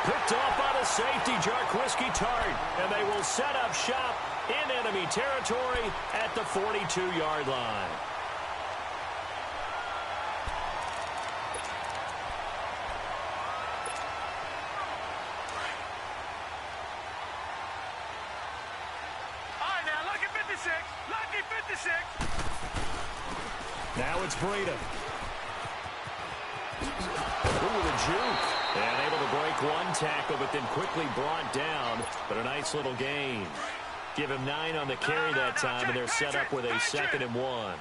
Picked off by the safety, Jarquiski Tart. And they will set up shop in enemy territory at the 42-yard line. All right, now, lucky 56. Lucky 56. Now it's Breida. Ooh, the juke. And able to break one tackle, but then quickly brought down. But a nice little gain. Give him 9 on the carry that time, and they're set up with a 2nd and 1.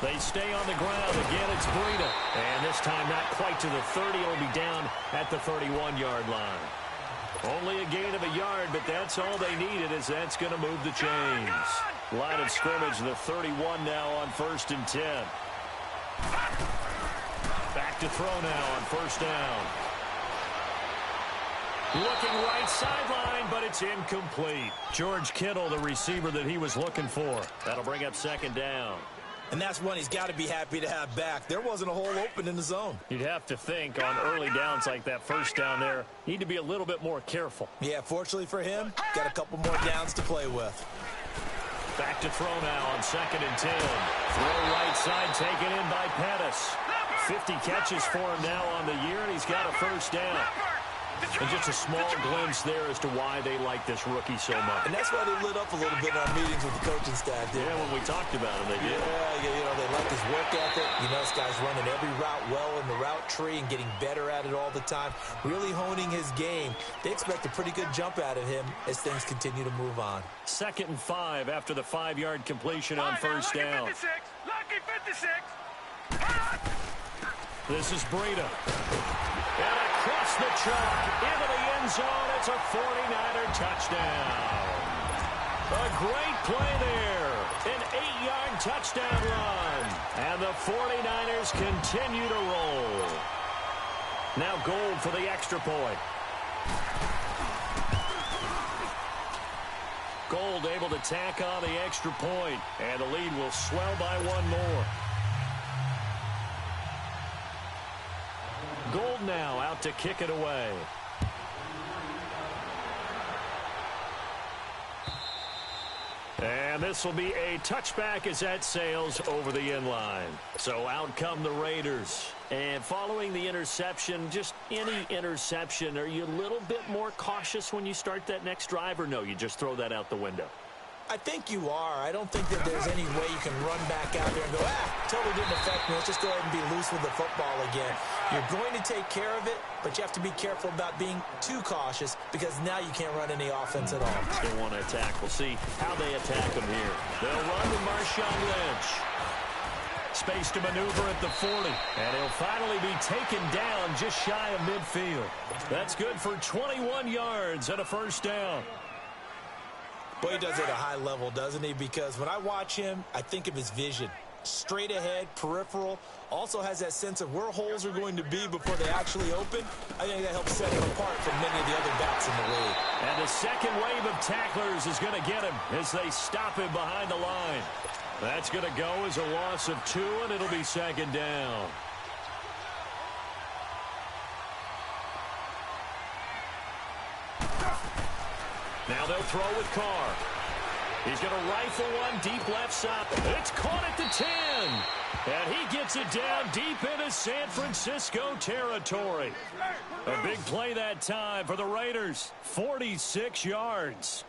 They stay on the ground. Again, it's Breida. And this time not quite to the 30. It'll be down at the 31-yard line. Only a gain of a yard, but that's all they needed, as that's going to move the chains. Line of scrimmage, the 31 now on 1st and 10. Back to throw now on 1st down. Looking right sideline, but it's incomplete. George Kittle, the receiver that he was looking for. That'll bring up 2nd down. And that's one he's got to be happy to have back. There wasn't a hole open in the zone. You'd have to think on early downs like that 1st down there, need to be a little bit more careful. Yeah, fortunately for him, got a couple more downs to play with. Back to throw now on 2nd and 10. Throw right side taken in by Pettis. 50 catches for him now on the year, and he's got a 1st down. And just a small glimpse there as to why they like this rookie so much. And that's why they lit up a little bit in our meetings with the coaching staff. Yeah, when we talked about him, they did. Yeah, they like his work ethic. This guy's running every route well in the route tree and getting better at it all the time, really honing his game. They expect a pretty good jump out of him as things continue to move on. 2nd and 5 after the 5-yard completion on 1st down. Lucky 56. This is Breida. And across the chalk, into the end zone, it's a 49er touchdown. A great play there. An 8-yard touchdown run. And the 49ers continue to roll. Now Gold for the extra point. Gold able to tack on the extra point. And the lead will swell by 1 more. Gold now out to kick it away. And this will be a touchback as that sails over the end line. So out come the Raiders. And following the interception, just any interception, are you a little bit more cautious when you start that next drive, or no, you just throw that out the window? I think you are. I don't think that there's any way you can run back out there and go, totally didn't affect me. Let's just go ahead and be loose with the football again. You're going to take care of it, but you have to be careful about being too cautious because now you can't run any offense at all. Still want to attack. We'll see how they attack them here. They'll run with Marshawn Lynch. Space to maneuver at the 40. And he'll finally be taken down just shy of midfield. That's good for 21 yards and a 1st down. Boy, he does it at a high level, doesn't he? Because when I watch him, I think of his vision. Straight ahead, peripheral. Also has that sense of where holes are going to be before they actually open. I think that helps set him apart from many of the other backs in the league. And the second wave of tacklers is going to get him as they stop him behind the line. That's going to go as a loss of 2, and it'll be 2nd down. Now they'll throw with Carr. He's going to rifle one deep left side. It's caught at the 10. And he gets it down deep into San Francisco territory. A big play that time for the Raiders. 46 yards.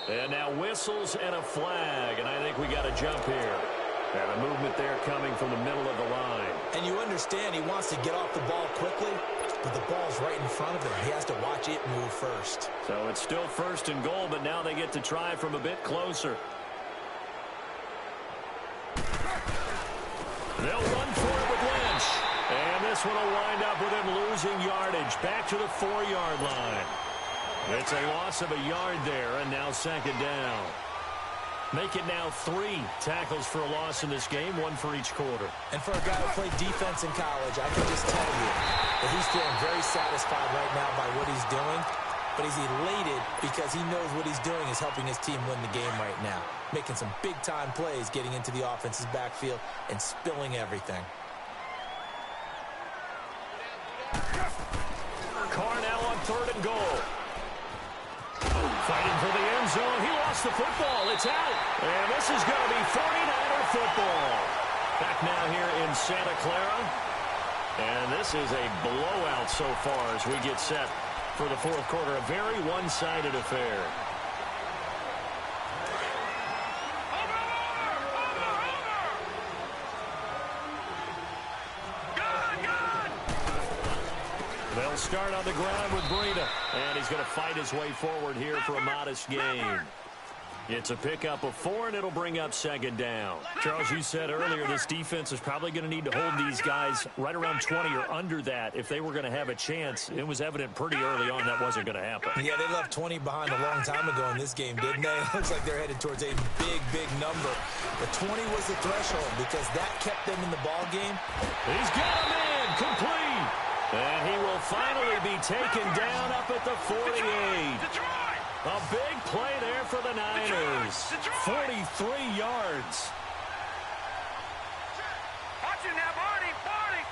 And now whistles and a flag. And I think we got a jump here. And a movement there coming from the middle of the line. And you understand he wants to get off the ball quickly, but the ball's right in front of him. He has to watch it move first. So it's still 1st and goal, but now they get to try from a bit closer. They'll run for it with Lynch. And this one will wind up with him losing yardage back to the 4-yard line. It's a loss of a yard there, and now 2nd down. Make it now 3 tackles for a loss in this game, 1 for each quarter. And for a guy who played defense in college, I can just tell you that he's feeling very satisfied right now by what he's doing. But he's elated because he knows what he's doing is helping his team win the game right now. Making some big-time plays, getting into the offense's backfield, and spilling everything. Carr now on 3rd and goal. Fighting for the end zone. He lost the football. It's out. And this is going to be 49er football. Back now here in Santa Clara. And this is a blowout so far as we get set for the 4th quarter. A very one-sided affair. They'll start on the ground with Breida. And he's going to fight his way forward here for a modest gain. It's a pickup of 4, and it'll bring up 2nd down. Charles, you said earlier this defense is probably going to need to hold these guys right around 20 or under that if they were going to have a chance. It was evident pretty early on that wasn't going to happen. Yeah, they left 20 behind a long time ago in this game, didn't they? It looks like they're headed towards a big, big number. But 20 was the threshold because that kept them in the ball game. He's got a man complete. And he will finally be taken down up at the 48. A big play there for the Niners. 43 yards. Watch it now, Barney. Barney.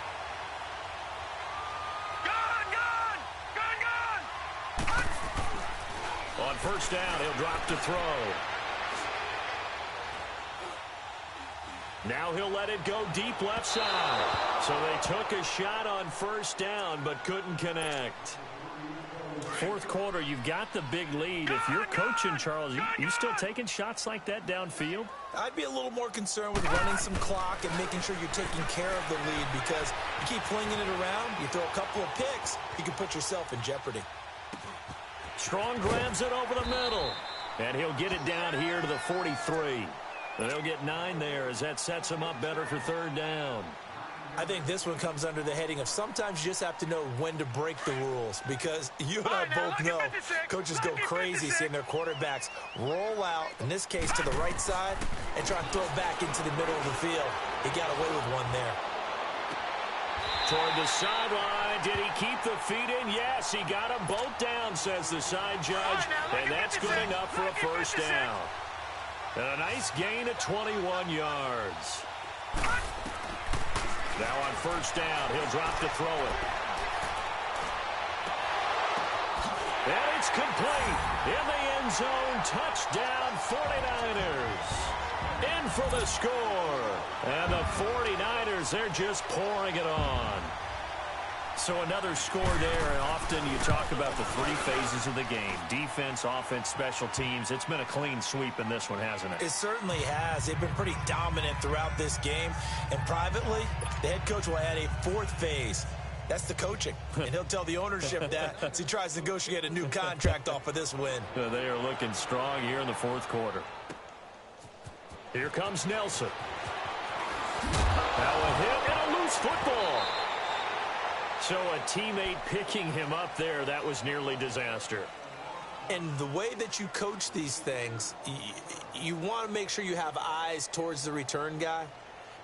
Gun. On 1st down, he'll drop to throw. Now he'll let it go deep left side. So they took a shot on 1st down, but couldn't connect. 4th quarter, you've got the big lead. If you're coaching, Charles, you still taking shots like that downfield? I'd be a little more concerned with running some clock and making sure you're taking care of the lead because you keep flinging it around, you throw a couple of picks, you can put yourself in jeopardy. Strong grabs it over the middle. And he'll get it down here to the 43. They'll get 9 there as that sets him up better for 3rd down. I think this one comes under the heading of sometimes you just have to know when to break the rules because you and I both know coaches go crazy seeing their quarterbacks roll out, in this case to the right side, and try and throw it back into the middle of the field. He got away with one there. Toward the sideline. Did he keep the feet in? Yes, he got them both down, says the side judge. And that's good enough for a 1st down. And a nice gain of 21 yards. Now on 1st down, he'll drop to throw it. And it's complete. In the end zone, touchdown 49ers. In for the score. And the 49ers, they're just pouring it on. So another score there, and often you talk about the 3 phases of the game. Defense, offense, special teams. It's been a clean sweep in this one, hasn't it? It certainly has. They've been pretty dominant throughout this game. And privately, the head coach will add a 4th phase. That's the coaching. And he'll tell the ownership that as he tries to negotiate a new contract off of this win. They are looking strong here in the 4th quarter. Here comes Nelson. Now a hit and a loose football. So a teammate picking him up there, that was nearly disaster. And the way that you coach these things, you want to make sure you have eyes towards the return guy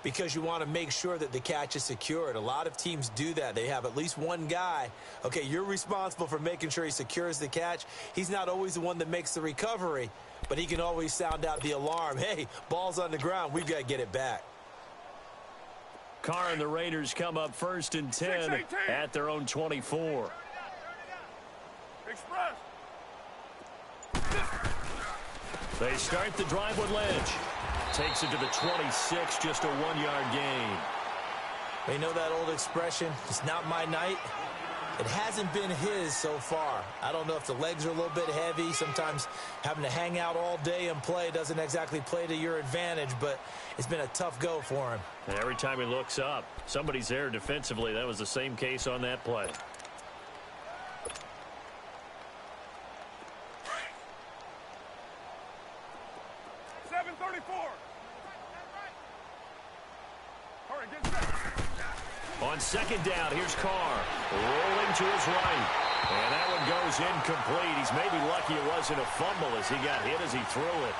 because you want to make sure that the catch is secured. A lot of teams do that. They have at least one guy. Okay, you're responsible for making sure he secures the catch. He's not always the one that makes the recovery, but he can always sound out the alarm. Hey, ball's on the ground. We've got to get it back. Carr and the Raiders come up 1st and 10 at their own 24. Express. They start the drive with Lynch. Takes it to the 26, just a 1-yard gain. You know that old expression, it's not my night? It hasn't been his so far. I don't know if the legs are a little bit heavy. Sometimes having to hang out all day and play doesn't exactly play to your advantage, but it's been a tough go for him. And every time he looks up, somebody's there defensively. That was the same case on that play. On 2nd down, here's Carr. Rolling to his right. And that one goes incomplete. He's maybe lucky it wasn't a fumble as he got hit as he threw it.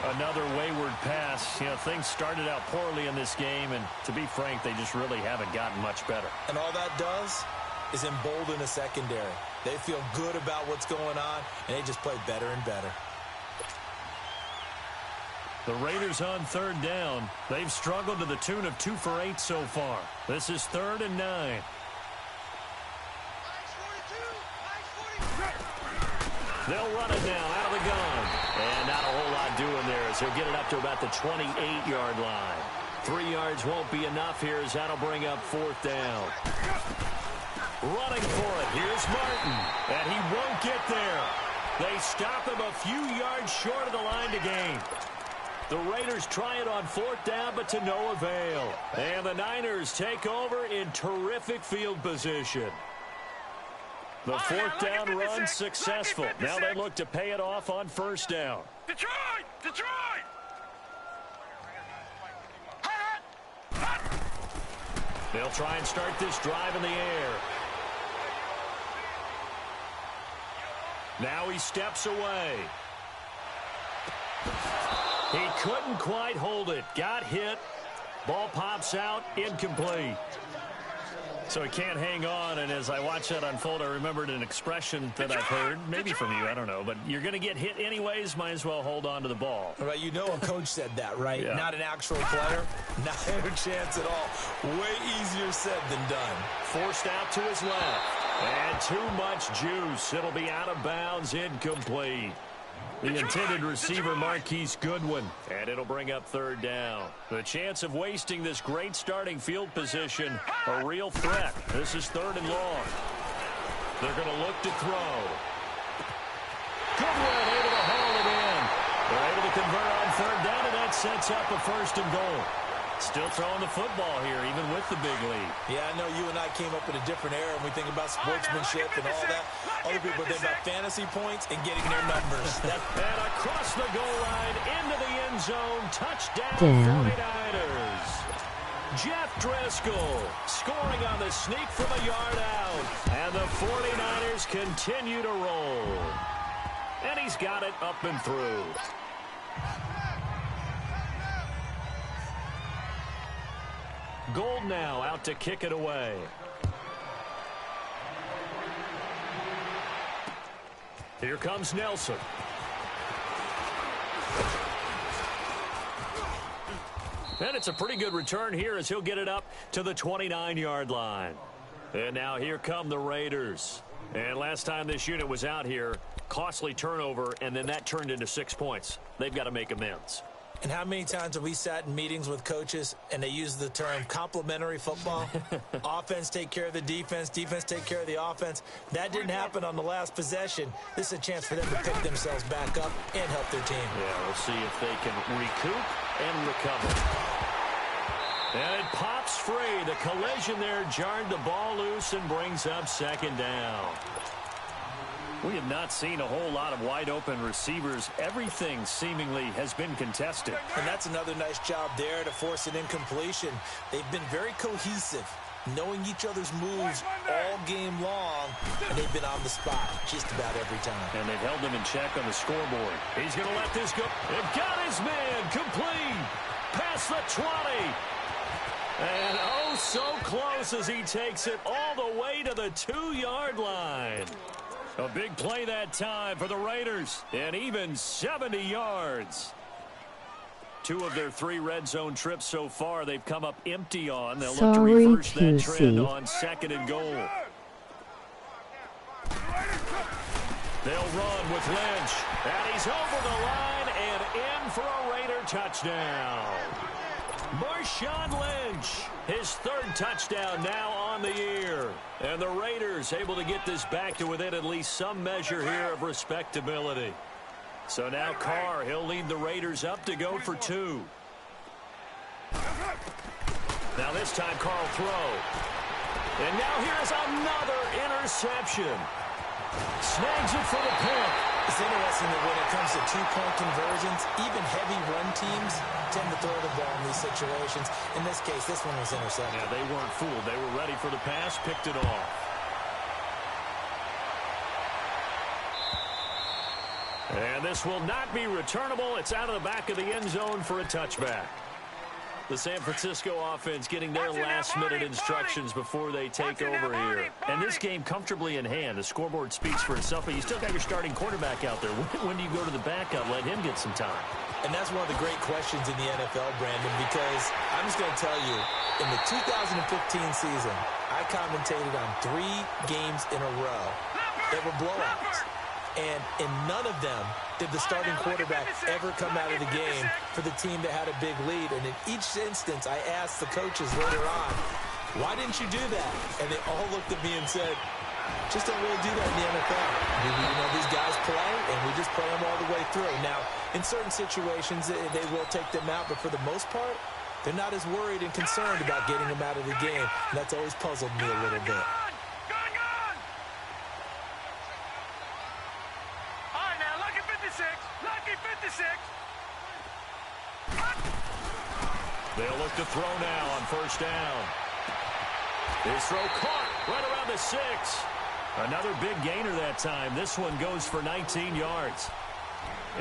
Another wayward pass. You know, things started out poorly in this game, and to be frank, they just really haven't gotten much better. And all that does is embolden the secondary. They feel good about what's going on, and they just play better and better. The Raiders on third down. They've struggled to the tune of 2 for 8 so far. This is 3rd and 9. They'll run it now out of the gun. And not a whole lot doing there as he'll get it up to about the 28-yard line. 3 yards won't be enough here as that'll bring up 4th down. Running for it. Here's Martin. And he won't get there. They stop him a few yards short of the line to gain. The Raiders try it on 4th down, but to no avail. And the Niners take over in terrific field position. The 4th down run successful. Now they look to pay it off on 1st down. Detroit! Detroit! They'll try and start this drive in the air. Now he steps away. He couldn't quite hold it. Got hit. Ball pops out. Incomplete. So he can't hang on, and as I watched that unfold, I remembered an expression that I've heard, maybe from you, I don't know, but you're going to get hit anyways, might as well hold on to the ball. Right, you know a coach said that, right? Yeah. Not an actual player. Not a chance at all. Way easier said than done. Forced out to his left, and too much juice. It'll be out of bounds, incomplete. The intended receiver, Marquise Goodwin, and it'll bring up 3rd down. The chance of wasting this great starting field position, a real threat. This is 3rd and long. They're going to look to throw. Goodwin able to haul it in. They're able to convert on 3rd down, and that sets up a 1st and goal. Still throwing the football here, even with the big lead. Yeah, I know you and I came up in a different era when we think about sportsmanship and all that. Other people think about fantasy points and getting their numbers. And across the goal line, into the end zone, touchdown 49ers. Jeff Driscoll scoring on the sneak from a yard out. And the 49ers continue to roll. And he's got it up and through. Gold now out to kick it away. Here comes Nelson. And it's a pretty good return here as he'll get it up to the 29-yard line. And now here come the Raiders. And last time this unit was out here, costly turnover, and then that turned into 6 points. They've got to make amends. And how many times have we sat in meetings with coaches and they use the term complementary football? Offense take care of the defense, defense take care of the offense. That didn't happen on the last possession. This is a chance for them to pick themselves back up and help their team. Yeah, we'll see if they can recoup and recover. And it pops free. The collision there jarred the ball loose and brings up 2nd down. We have not seen a whole lot of wide-open receivers. Everything seemingly has been contested. And that's another nice job there to force an incompletion. They've been very cohesive, knowing each other's moves all game long, and they've been on the spot just about every time. And they've held them in check on the scoreboard. He's going to let this go. They've got his man complete. Past the 20. And oh, so close as he takes it all the way to the 2-yard line. A big play that time for the Raiders, and even 70 yards. 2 of their 3 red zone trips so far, they've come up empty on. They'll look to reverse that trend on 2nd and goal. They'll run with Lynch, and he's over the line and in for a Raider touchdown. Marshawn Lynch, his 3rd touchdown now on the year. And the Raiders able to get this back to within at least some measure here of respectability. So now Carr, he'll lead the Raiders up to go for 2. Now this time Carr will throw. And now here's another interception. Snags it for the pick. It's interesting that when it comes to 2-point conversions, even heavy run teams tend to throw the ball in these situations. In this case, this one was intercepted. Yeah, they weren't fooled. They were ready for the pass, picked it off. And this will not be returnable. It's out of the back of the end zone for a touchback. The San Francisco offense getting their last-minute instructions before they take over here. And this game comfortably in hand. The scoreboard speaks for itself, but you still got your starting quarterback out there. When do you go to the backup? Let him get some time. And that's one of the great questions in the NFL, Brandon, because I'm just going to tell you, in the 2015 season, I commentated on 3 games in a row that were blowouts. And in none of them did the starting quarterback ever come out of the game for the team that had a big lead. And in each instance, I asked the coaches later on, why didn't you do that? And they all looked at me and said, just don't really do that in the NFL. You know, these guys play, and we just play them all the way through. Now, in certain situations, they will take them out, but for the most part, they're not as worried and concerned about getting them out of the game. And that's always puzzled me a little bit. They'll look to throw now on first down. His throw caught right around the 6. Another big gainer that time. This one goes for 19 yards.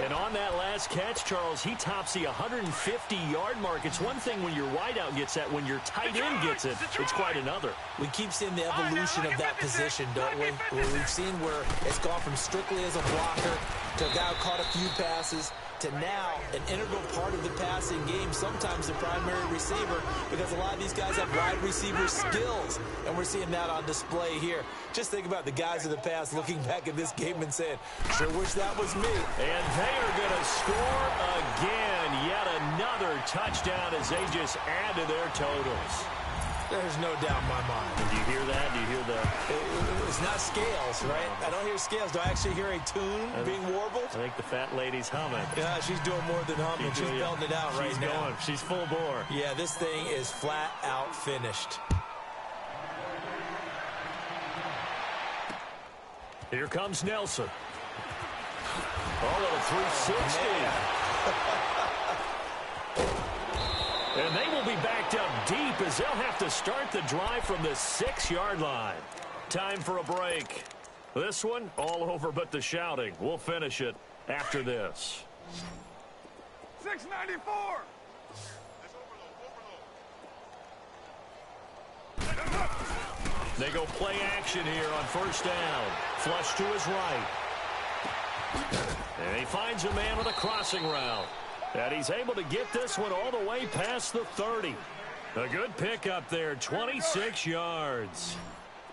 And on that last catch, Charles, he tops the 150-yard mark. It's one thing when your wideout gets that. When your tight end gets it, it's quite another. We keep seeing the evolution of that position, don't we? Where we've seen where it's gone from strictly as a blocker to a guy who caught a few passes to now an integral part of the passing game, sometimes the primary receiver, because a lot of these guys have wide receiver skills, and we're seeing that on display here. Just think about the guys of the past looking back at this game and saying, sure wish that was me. And they are going to score again. Yet another touchdown as they just add to their totals. There's no doubt in my mind. Do you hear that? Do you hear the... It's not scales, right? I don't hear scales. Do I actually hear a tune being warbled? I think the fat lady's humming. Yeah, she's doing more than humming. She's belting it out right now. Going. She's full bore. Yeah, this thing is flat out finished. Here comes Nelson. Oh, a 360. And they will be backed up deep as they'll have to start the drive from the 6-yard line. Time for a break. This one, all over but the shouting. We'll finish it after this. 694. They go play action here on first down. Flush to his right. And he finds a man with a crossing route. And he's able to get this one all the way past the 30. A good pickup there, 26 yards.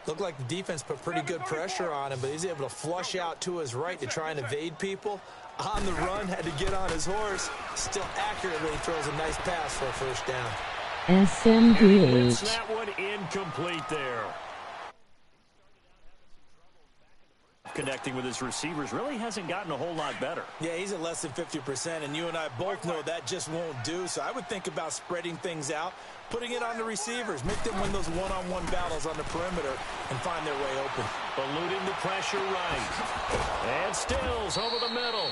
Looked like the defense put pretty good pressure on him, but he's able to flush out to his right to try and evade people. On the run, had to get on his horse. Still accurately throws a nice pass for a first down. SMDH. That one incomplete there. Connecting with his receivers really hasn't gotten a whole lot better. Yeah, he's at less than 50%, and you and I both know that just won't do. So I would think about spreading things out, putting it on the receivers, make them win those one-on-one battles on the perimeter and find their way open. Eluding the pressure right. And Stills over the middle.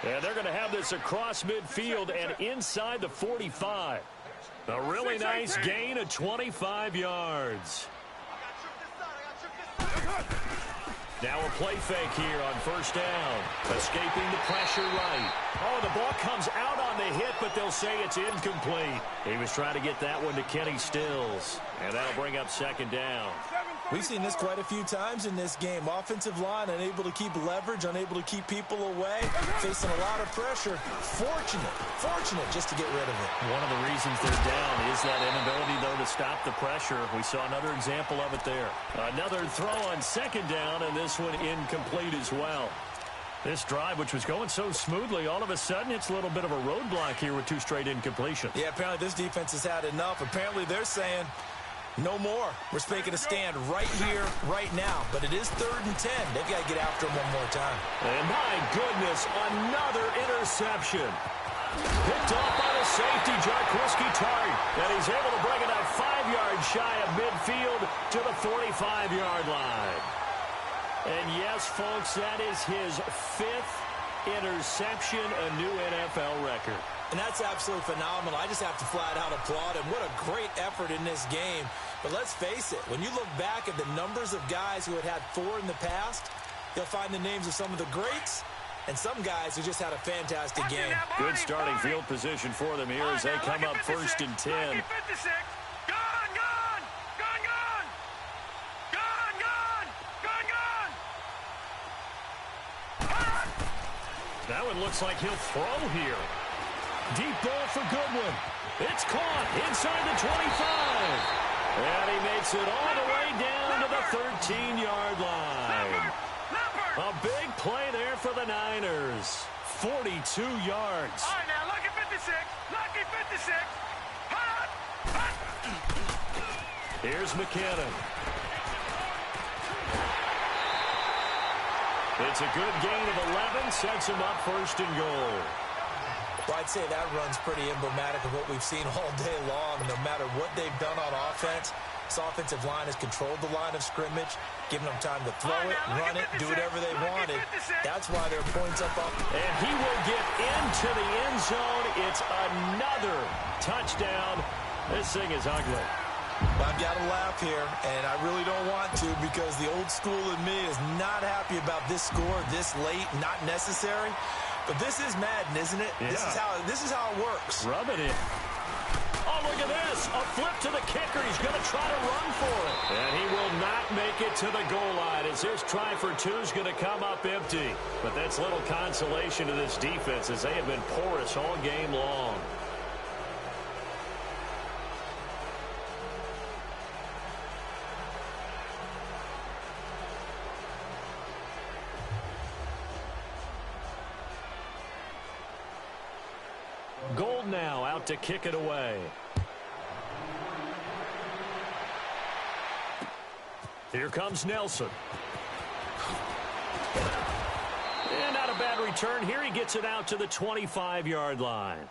And they're going to have this across midfield and inside the 45. A really nice gain of 25 yards. Now a play fake here on first down. Escaping the pressure right. Oh, the ball comes out on the hit, but they'll say it's incomplete. He was trying to get that one to Kenny Stills. And that'll bring up second down. We've seen this quite a few times in this game. Offensive line unable to keep leverage, unable to keep people away, facing a lot of pressure. Fortunate just to get rid of it. One of the reasons they're down is that inability, though, to stop the pressure. We saw another example of it there. Another throw on second down, and this one incomplete as well. This drive, which was going so smoothly, all of a sudden it's a little bit of a roadblock here with 2 straight incompletions. Yeah, apparently this defense has had enough. Apparently they're saying, no more. We're making a stand right here, right now. But it is 3rd and 10. They've got to get after him one more time. And my goodness, another interception. Picked off by the safety, Jarquiski Tart. And he's able to bring it up 5 yards shy of midfield to the 45-yard line. And yes, folks, that is his 5th interception, a new NFL record. And that's absolutely phenomenal. I just have to flat out applaud him. What a great effort in this game. But let's face it, when you look back at the numbers of guys who had 4 in the past, you'll find the names of some of the greats And some guys who just had a fantastic game. Good starting field position for them here as they come up 1st and 10. That one looks like he'll throw here. Deep ball for Goodwin. It's caught inside the 25. And he makes it all the way down to the 13-yard line. A big play there for the Niners. 42 yards. All right, now, lucky 56. Lucky 56. Here's McKinnon. It's a good gain of 11. Sets him up 1st and goal. Well, I'd say that run's pretty emblematic of what we've seen all day long. No matter what they've done on offense, this offensive line has controlled the line of scrimmage, giving them time to throw it, run it, do whatever they wanted. That's why their points up off. And he will get into the end zone. It's another touchdown. This thing is ugly. I've got to laugh here, and I really don't want to because the old school in me is not happy about this score this late, not necessary. But this is Madden, isn't it? Yeah. This is how it works. Rub it in. Oh, look at this. A flip to the kicker. He's going to try to run for it. And he will not make it to the goal line as this try for two is going to come up empty. But that's little consolation to this defense as they have been porous all game long. Gold now out to kick it away. Here comes Nelson. And not a bad return. Here he gets it out to the 25-yard line.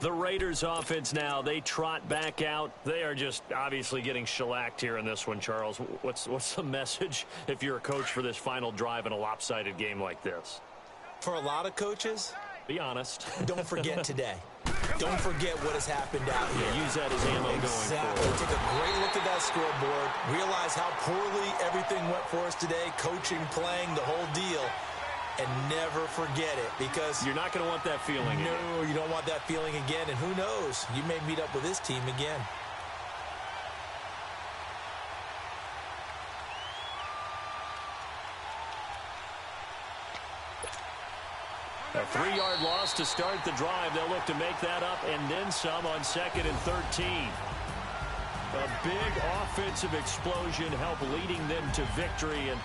The Raiders offense now, they trot back out. They are just obviously getting shellacked here in this one, Charles. What's the message if you're a coach for this final drive in a lopsided game like this? For a lot of coaches, be honest. Don't forget today. Don't forget what has happened out here. Yeah, use that as ammo going forward. Take a great look at that scoreboard. Realize how poorly everything went for us today. Coaching, playing, the whole deal. And never forget it because you're not going to want that feeling again. No, you don't want that feeling again. And who knows? You may meet up with this team again. A 3-yard loss to start the drive. They'll look to make that up and then some on 2nd and 13. A big offensive explosion helped leading them to victory. And